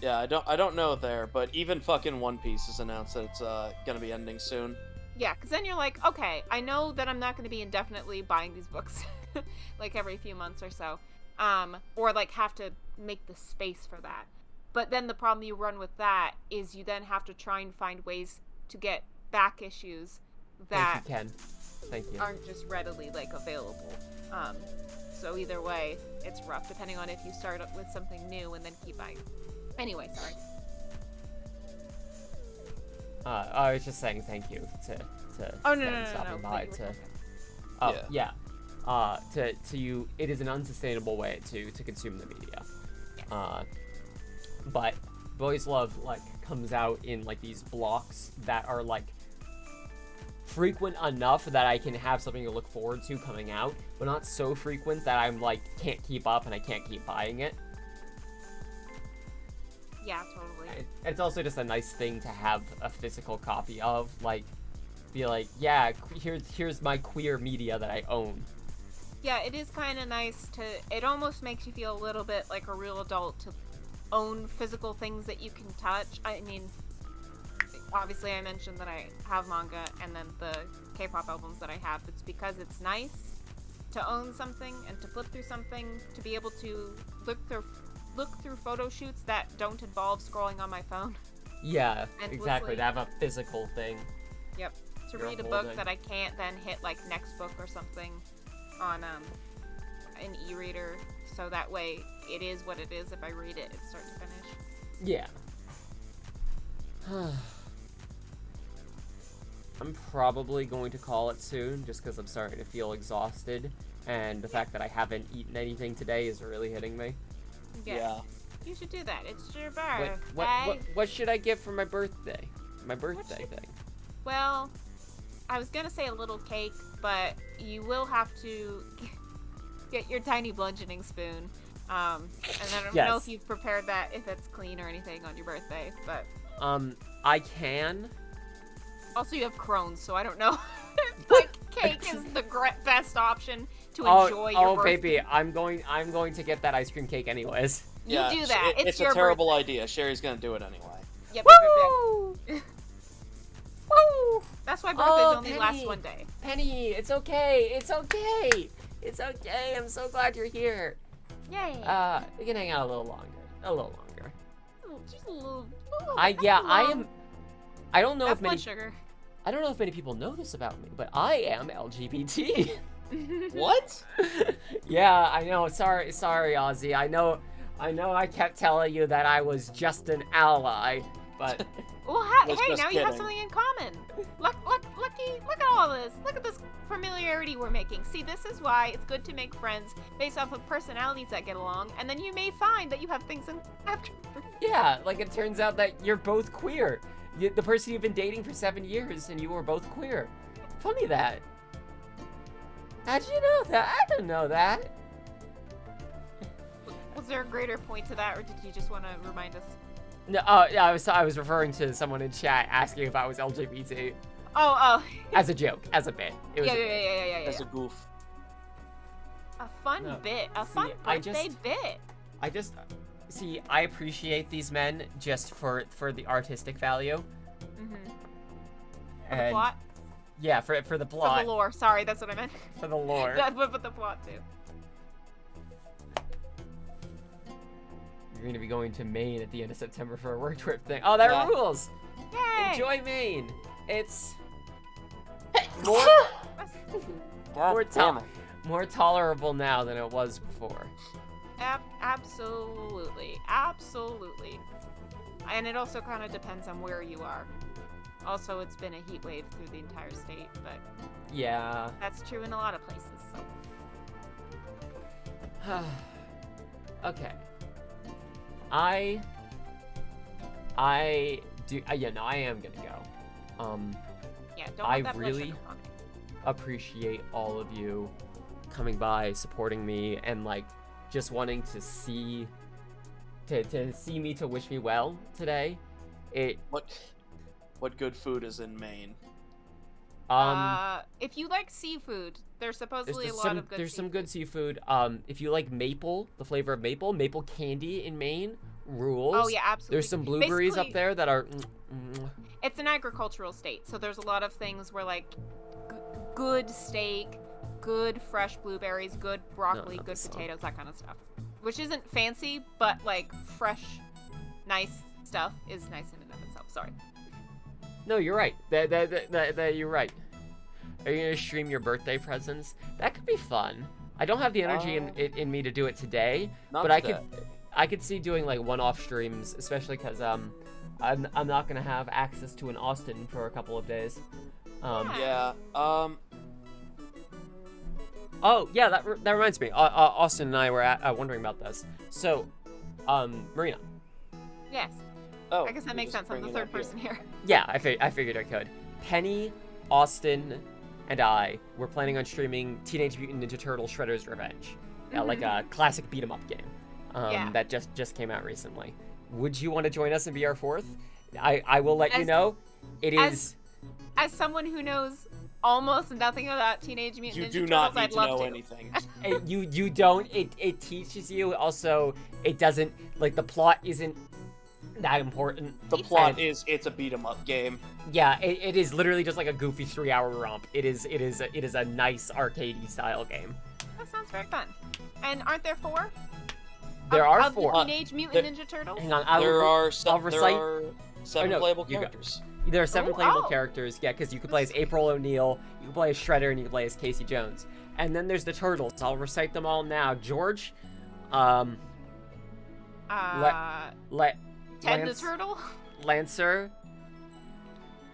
Speaker 2: Yeah, I don't know there, but even fucking One Piece has announced that it's gonna be ending soon.
Speaker 3: Yeah, because then you're like, okay, I know that I'm not going to be indefinitely buying these books, like every few months or so, or like have to make the space for that. But then the problem you run with that is you then have to try and find ways to get back issues that
Speaker 1: Thank you.
Speaker 3: aren't just readily like available. So either way, it's rough depending on if you start up with something new and then keep buying. Anyway, sorry.
Speaker 1: I was just saying thank you to
Speaker 3: Oh
Speaker 1: Stan stopping by to. Oh yeah. To you, it is an unsustainable way to consume the media.
Speaker 3: Yes.
Speaker 1: But Boys Love like comes out in like these blocks that are like frequent enough that I can have something to look forward to coming out, but not so frequent that I'm like can't keep up and I can't keep buying it.
Speaker 3: Yeah, totally.
Speaker 1: It's also just a nice thing to have a physical copy of, like, be like, yeah, here's my queer media that I own.
Speaker 3: Yeah, it is kind of nice to, it almost makes you feel a little bit like a real adult to own physical things that you can touch. I mean, obviously I mentioned that I have manga and then the K-pop albums that I have. It's because it's nice to own something and to flip through something, to be able to look through photo shoots that don't involve scrolling on my phone.
Speaker 1: Yeah, exactly. To have a physical thing.
Speaker 3: Yep. To read a book that I can't then hit like next book or something on an e-reader, so that way it is what it is. If I read it, it's start to finish.
Speaker 1: Yeah. I'm probably going to call it soon, just because I'm starting to feel exhausted, and the fact that I haven't eaten anything today is really hitting me.
Speaker 2: Yeah.
Speaker 3: You should do that. It's your birthday.
Speaker 1: What should I get for my birthday? My birthday thing.
Speaker 3: Well, I was gonna say a little cake, but you will have to get your tiny bludgeoning spoon. And I don't know if you've prepared that, if it's clean or anything on your birthday, but...
Speaker 1: I can.
Speaker 3: Also, you have Crohn's, so I don't know if, like, cake is the best option to enjoy your birthday.
Speaker 1: Baby, I'm going to get that ice cream cake anyways.
Speaker 3: You do that. It's your
Speaker 2: a terrible
Speaker 3: birthday.
Speaker 2: idea. Sherry's gonna do it anyway.
Speaker 3: Yep.
Speaker 1: Woo! Woo!
Speaker 3: That's why birthdays only last one day.
Speaker 1: Penny, it's okay. It's okay. It's okay. I'm so glad you're here.
Speaker 3: Yay.
Speaker 1: We can hang out a little longer. A little longer.
Speaker 3: Just a little.
Speaker 1: I don't know
Speaker 3: That's
Speaker 1: if many.
Speaker 3: blood sugar.
Speaker 1: I don't know if many people know this about me, but I am LGBT.
Speaker 2: What?
Speaker 1: Yeah, I know. Sorry, Ozzy. I know I kept telling you that I was just an ally, but
Speaker 3: Well,
Speaker 2: Was
Speaker 3: hey,
Speaker 2: just
Speaker 3: now you have
Speaker 2: kidding.
Speaker 3: something in common. Look at all this. Look at this familiarity we're making. See, this is why it's good to make friends based off of personalities that get along, and then you may find that you have things in after.
Speaker 1: yeah, like it turns out that you're both queer. The person you've been dating for 7 years, and you were both queer. Funny that. How'd you know that? I didn't know that.
Speaker 3: Was there a greater point to that, or did you just want to remind us?
Speaker 1: No, yeah, I was referring to someone in chat asking if I was LGBT
Speaker 3: Oh.
Speaker 1: as a joke, as a bit. It was
Speaker 3: Yeah.
Speaker 2: As a goof.
Speaker 3: A fun
Speaker 1: No.
Speaker 3: bit. A
Speaker 1: See,
Speaker 3: fun
Speaker 1: I
Speaker 3: birthday
Speaker 1: just-
Speaker 3: bit.
Speaker 1: I just see. I appreciate these men just for the artistic value.
Speaker 3: Mm-hmm. For the
Speaker 1: And
Speaker 3: plot.
Speaker 1: yeah, for the
Speaker 3: For
Speaker 1: plot,
Speaker 3: the lore. Sorry, that's what I meant.
Speaker 1: for the lore.
Speaker 3: That's what the plot too.
Speaker 1: You're gonna be going to Maine at the end of September for a work trip thing. Oh, that
Speaker 2: Yeah.
Speaker 1: rules!
Speaker 3: Yay!
Speaker 1: Enjoy Maine. It's more
Speaker 2: God
Speaker 1: More
Speaker 2: damn it.
Speaker 1: more tolerable now than it was before.
Speaker 3: Absolutely. And it also kind of depends on where you are. Also, it's been a heat wave through the entire state, but
Speaker 1: Yeah.
Speaker 3: that's true in a lot of places. So.
Speaker 1: Okay. I do. Yeah, no, I am gonna go.
Speaker 3: Yeah, don't
Speaker 1: I
Speaker 3: let that blood
Speaker 1: really-
Speaker 3: sugar on me.
Speaker 1: Appreciate all of you coming by, supporting me, and like just wanting to see me, to wish me well today.
Speaker 2: What good food is in Maine?
Speaker 3: If you like seafood, there's supposedly a lot
Speaker 1: some
Speaker 3: of good
Speaker 1: there's some
Speaker 3: seafood.
Speaker 1: good seafood. If you like maple, the flavor of maple candy in Maine rules.
Speaker 3: Oh yeah, absolutely.
Speaker 1: There's some blueberries up
Speaker 3: Basically,
Speaker 1: there that are.
Speaker 3: It's an agricultural state, so there's a lot of things where like good steak, good fresh blueberries, good broccoli,
Speaker 1: not
Speaker 3: good
Speaker 1: this song.
Speaker 3: potatoes, that kind of stuff. Which isn't fancy, but like fresh, nice stuff is nice in and of itself. Sorry.
Speaker 1: No, you're right. That you're right. Are you gonna stream your birthday presents? That could be fun. I don't have the energy in me to do it today,
Speaker 2: Not
Speaker 1: but
Speaker 2: today.
Speaker 1: I could see doing like one-off streams, especially because I'm not gonna have access to an Austin for a couple of days.
Speaker 2: Yeah.
Speaker 1: Oh yeah, that reminds me. Austin and I were wondering about this. So, Marina.
Speaker 3: Yes.
Speaker 2: Oh.
Speaker 3: I guess that
Speaker 2: you're
Speaker 3: makes
Speaker 2: just
Speaker 3: sense. I'm the
Speaker 2: bringing
Speaker 3: third
Speaker 2: that here.
Speaker 3: person here.
Speaker 1: Yeah, I figured I could. Penny, Austin, and I were planning on streaming Teenage Mutant Ninja Turtles: Shredder's Revenge, like a classic beat 'em up game
Speaker 3: Yeah.
Speaker 1: that just came out recently. Would you want to join us and be our fourth? I will let you
Speaker 3: As-
Speaker 1: know. It
Speaker 3: as-
Speaker 1: is.
Speaker 3: As someone who knows almost nothing about Teenage Mutant
Speaker 2: You
Speaker 3: Ninja
Speaker 2: do
Speaker 3: Turtles,
Speaker 2: not need
Speaker 3: I'd
Speaker 2: to
Speaker 3: love
Speaker 2: know
Speaker 3: to.
Speaker 2: anything.
Speaker 1: You don't. It teaches you. Also, it doesn't like the plot isn't that important.
Speaker 2: The plot
Speaker 1: And-
Speaker 2: is it's a beat 'em up game.
Speaker 1: Yeah, it is literally just like a goofy 3-hour romp. It is a nice arcadey style game.
Speaker 3: That sounds very fun. And aren't there 4?
Speaker 1: There are
Speaker 3: of
Speaker 1: 4.
Speaker 3: The Teenage Mutant Ninja Turtles?
Speaker 1: Hang on,
Speaker 2: There are
Speaker 1: I'll
Speaker 2: there
Speaker 1: recite.
Speaker 2: are 7
Speaker 1: no,
Speaker 2: playable
Speaker 1: you go.
Speaker 2: characters.
Speaker 1: There are 7
Speaker 3: Oh,
Speaker 1: playable
Speaker 3: oh.
Speaker 1: characters. Yeah, because you could play as April O'Neil, you can play as Shredder, and you can play as Casey Jones. And then there's the Turtles. I'll recite them all now. George,
Speaker 3: Ten
Speaker 1: Lance,
Speaker 3: the Turtle?
Speaker 1: Lancer,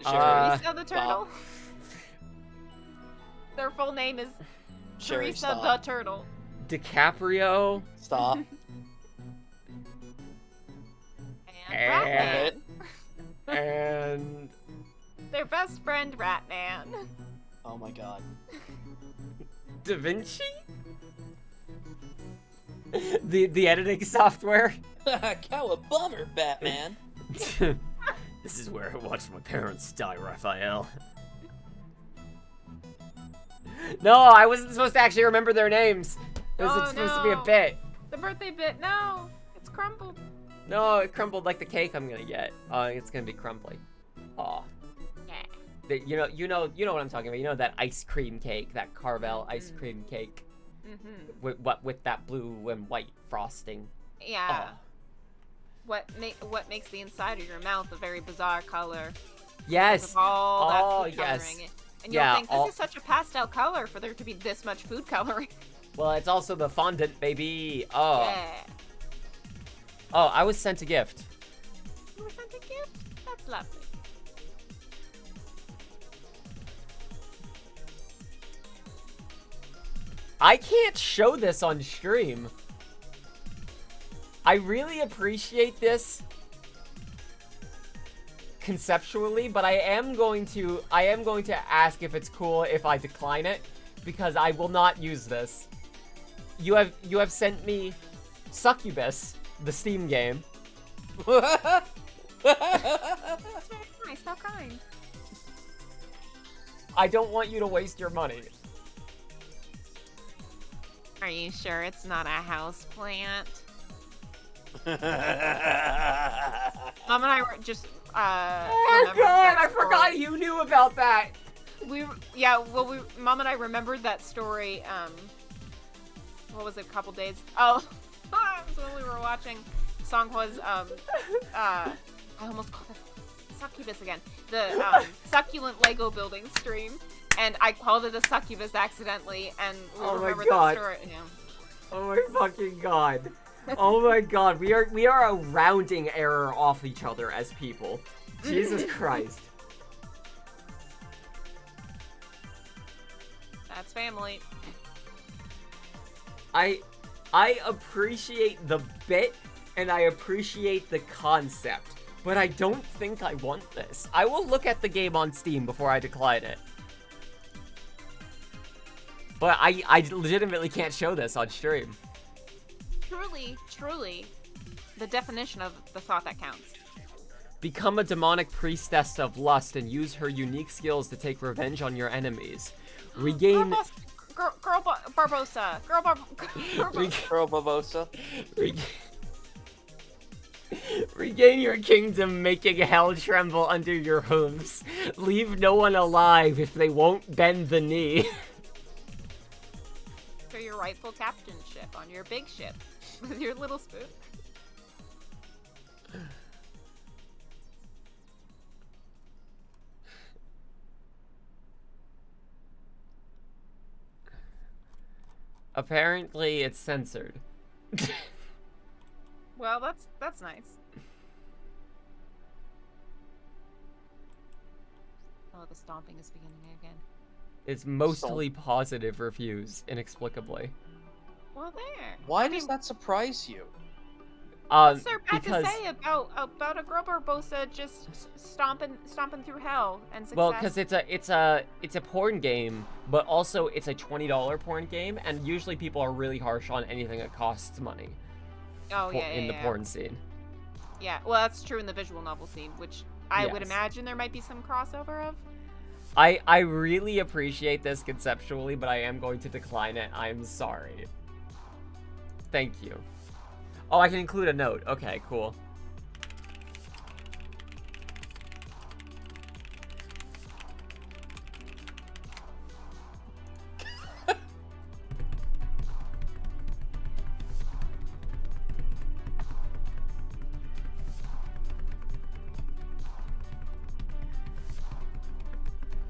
Speaker 3: Teresa the
Speaker 2: stop.
Speaker 3: Turtle? Their full name is
Speaker 2: Sherry,
Speaker 3: Teresa
Speaker 2: stop.
Speaker 3: the Turtle.
Speaker 1: DiCaprio,
Speaker 2: Stop.
Speaker 3: And
Speaker 1: And-
Speaker 3: Ratman.
Speaker 1: and
Speaker 3: Their best friend, Ratman.
Speaker 2: Oh my god.
Speaker 1: Da Vinci. The editing software.
Speaker 2: Cowabummer, Batman.
Speaker 1: This is where I watched my parents die, Raphael. No, I wasn't supposed to actually remember their names. It was
Speaker 3: Oh,
Speaker 1: supposed to be a
Speaker 3: no.
Speaker 1: bit.
Speaker 3: The birthday bit, no! It's crumbled.
Speaker 1: No, it crumbled like the cake I'm gonna get. It's gonna be crumbly. Aw.
Speaker 3: Yeah.
Speaker 1: You know what I'm talking about. You know that ice cream cake, that Carvel ice cream cake,
Speaker 3: Mm-hmm.
Speaker 1: with that blue and white frosting.
Speaker 3: Yeah.
Speaker 1: Aw.
Speaker 3: What makes the inside of your mouth a very bizarre color?
Speaker 1: Yes.
Speaker 3: With all
Speaker 1: Oh,
Speaker 3: that food
Speaker 1: yes.
Speaker 3: coloring. And you'll think this is such a pastel color for there to be this much food coloring.
Speaker 1: Well, it's also the fondant, baby. Oh.
Speaker 3: Yeah.
Speaker 1: Oh, I was sent a gift.
Speaker 3: You were sent a gift? That's lovely.
Speaker 1: I can't show this on stream. I really appreciate this conceptually, but I am going to ask if it's cool if I decline it, because I will not use this. You have sent me Succubus, the Steam game.
Speaker 3: That's very nice. How kind.
Speaker 1: I don't want you to waste your money.
Speaker 3: Are you sure it's not a house plant? Mom and I were just
Speaker 1: Oh god, I forgot you knew about that.
Speaker 3: Mom and I remembered that story. What was it? A couple days. Oh, it was when we were watching. The song was I almost called it Succubus again. The succulent Lego building stream. And I called it a succubus accidentally, and we remembered that story. Yeah.
Speaker 1: Oh my fucking god. Oh my god, we are a rounding error off each other as people. Jesus Christ.
Speaker 3: That's family.
Speaker 1: I appreciate the bit, and I appreciate the concept, but I don't think I want this. I will look at the game on Steam before I decline it. But I legitimately can't show this on stream.
Speaker 3: Truly, the definition of the thought that counts.
Speaker 1: Become a demonic priestess of lust and use her unique skills to take revenge on your enemies. Regain...
Speaker 3: Girl Barbosa.
Speaker 2: Girl Barbosa.
Speaker 1: Regain your kingdom, making hell tremble under your hooves. Leave no one alive if they won't bend the knee.
Speaker 3: For your rightful captainship on your big ship with your little spoon.
Speaker 1: Apparently, it's censored.
Speaker 3: Well, that's nice. Oh, the stomping is beginning again.
Speaker 1: It's mostly positive reviews, inexplicably.
Speaker 3: Well, there.
Speaker 2: Why does that surprise you?
Speaker 3: What's there bad to say about a girl Barbosa just stomping through hell and success?
Speaker 1: Well, because it's a porn game, but also it's a $20 porn game, and usually people are really harsh on anything that costs money.
Speaker 3: Oh yeah,
Speaker 1: in the porn scene.
Speaker 3: Yeah, well, that's true in the visual novel scene, which I would imagine there might be some crossover of.
Speaker 1: I really appreciate this conceptually, but I am going to decline it. I'm sorry. Thank you. Oh, I can include a note. Okay, cool.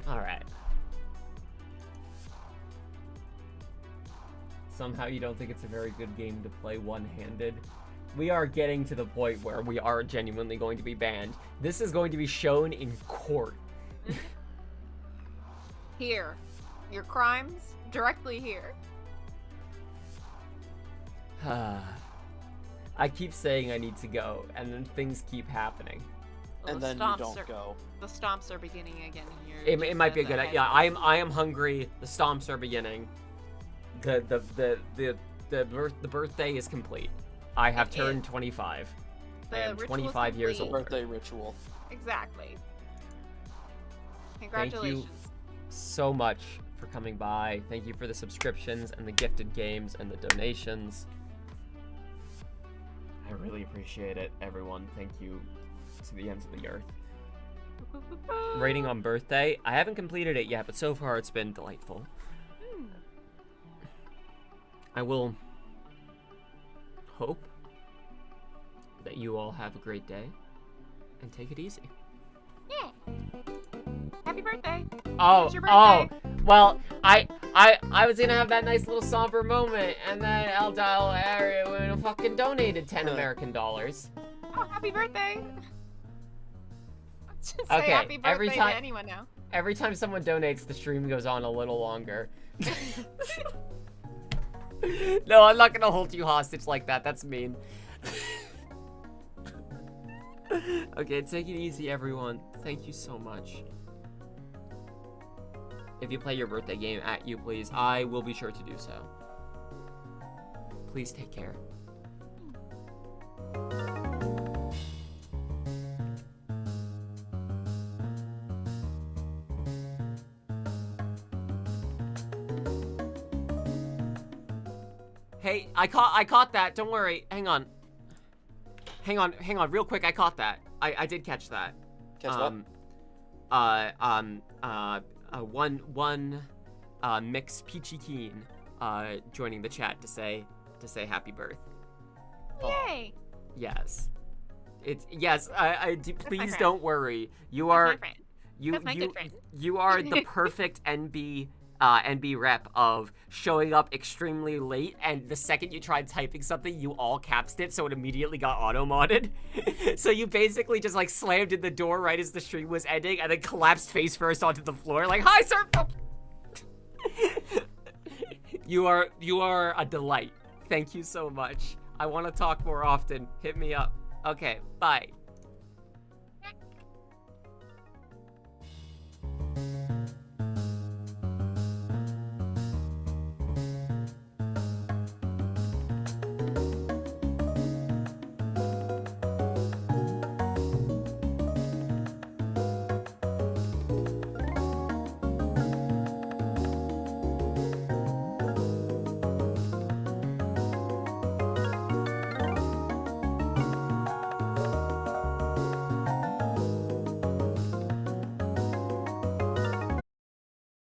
Speaker 1: Alright. Somehow you don't think it's a very good game to play one-handed. We are getting to the point where we are genuinely going to be banned. This is going to be shown in court.
Speaker 3: Here. Your crimes, directly here.
Speaker 1: I keep saying I need to go, and then things keep happening.
Speaker 3: Well,
Speaker 2: And then you don't go.
Speaker 3: The stomps are beginning again here.
Speaker 1: It might be a good idea. Yeah, I am hungry. The stomps are beginning. The birthday is complete. I have turned 25. I am 25 years old.
Speaker 2: Birthday ritual.
Speaker 3: Exactly. Congratulations.
Speaker 1: Thank you so much for coming by. Thank you for the subscriptions and the gifted games and the donations. I really appreciate it, everyone. Thank you to the ends of the earth. Rating on birthday. I haven't completed it yet, but so far it's been delightful. I will hope that you all have a great day and take it easy.
Speaker 3: Yeah. Happy birthday.
Speaker 1: Oh,
Speaker 3: It's your birthday.
Speaker 1: well, I was gonna have that nice little somber moment, and then El Dial area fucking donated 10 American dollars.
Speaker 3: Oh, happy birthday. Let's just
Speaker 1: Okay,
Speaker 3: say happy
Speaker 1: every
Speaker 3: birthday
Speaker 1: time-
Speaker 3: to anyone now.
Speaker 1: Every time someone donates, the stream goes on a little longer. No, I'm not gonna hold you hostage like that. That's mean. Okay, take it easy, everyone. Thank you so much. If you play your birthday game at you, please, I will be sure to do so. Please take care. Hey, I caught that. Don't worry. Hang on, real quick. I caught that. I did catch that.
Speaker 2: Catch what?
Speaker 1: One Mix Peachy Keen joining the chat to say happy birth.
Speaker 3: Yay.
Speaker 1: Yes. Please
Speaker 3: friend.
Speaker 1: don't worry. You
Speaker 3: That's
Speaker 1: are
Speaker 3: my friend. That's my good friend.
Speaker 1: you are the perfect NB rep of showing up extremely late, and the second you tried typing something, you all capsed it, so it immediately got auto-modded. So you basically just like slammed in the door right as the stream was ending, and then collapsed face first onto the floor, like, "Hi, sir." You are a delight. Thank you so much. I want to talk more often. Hit me up. Okay, bye.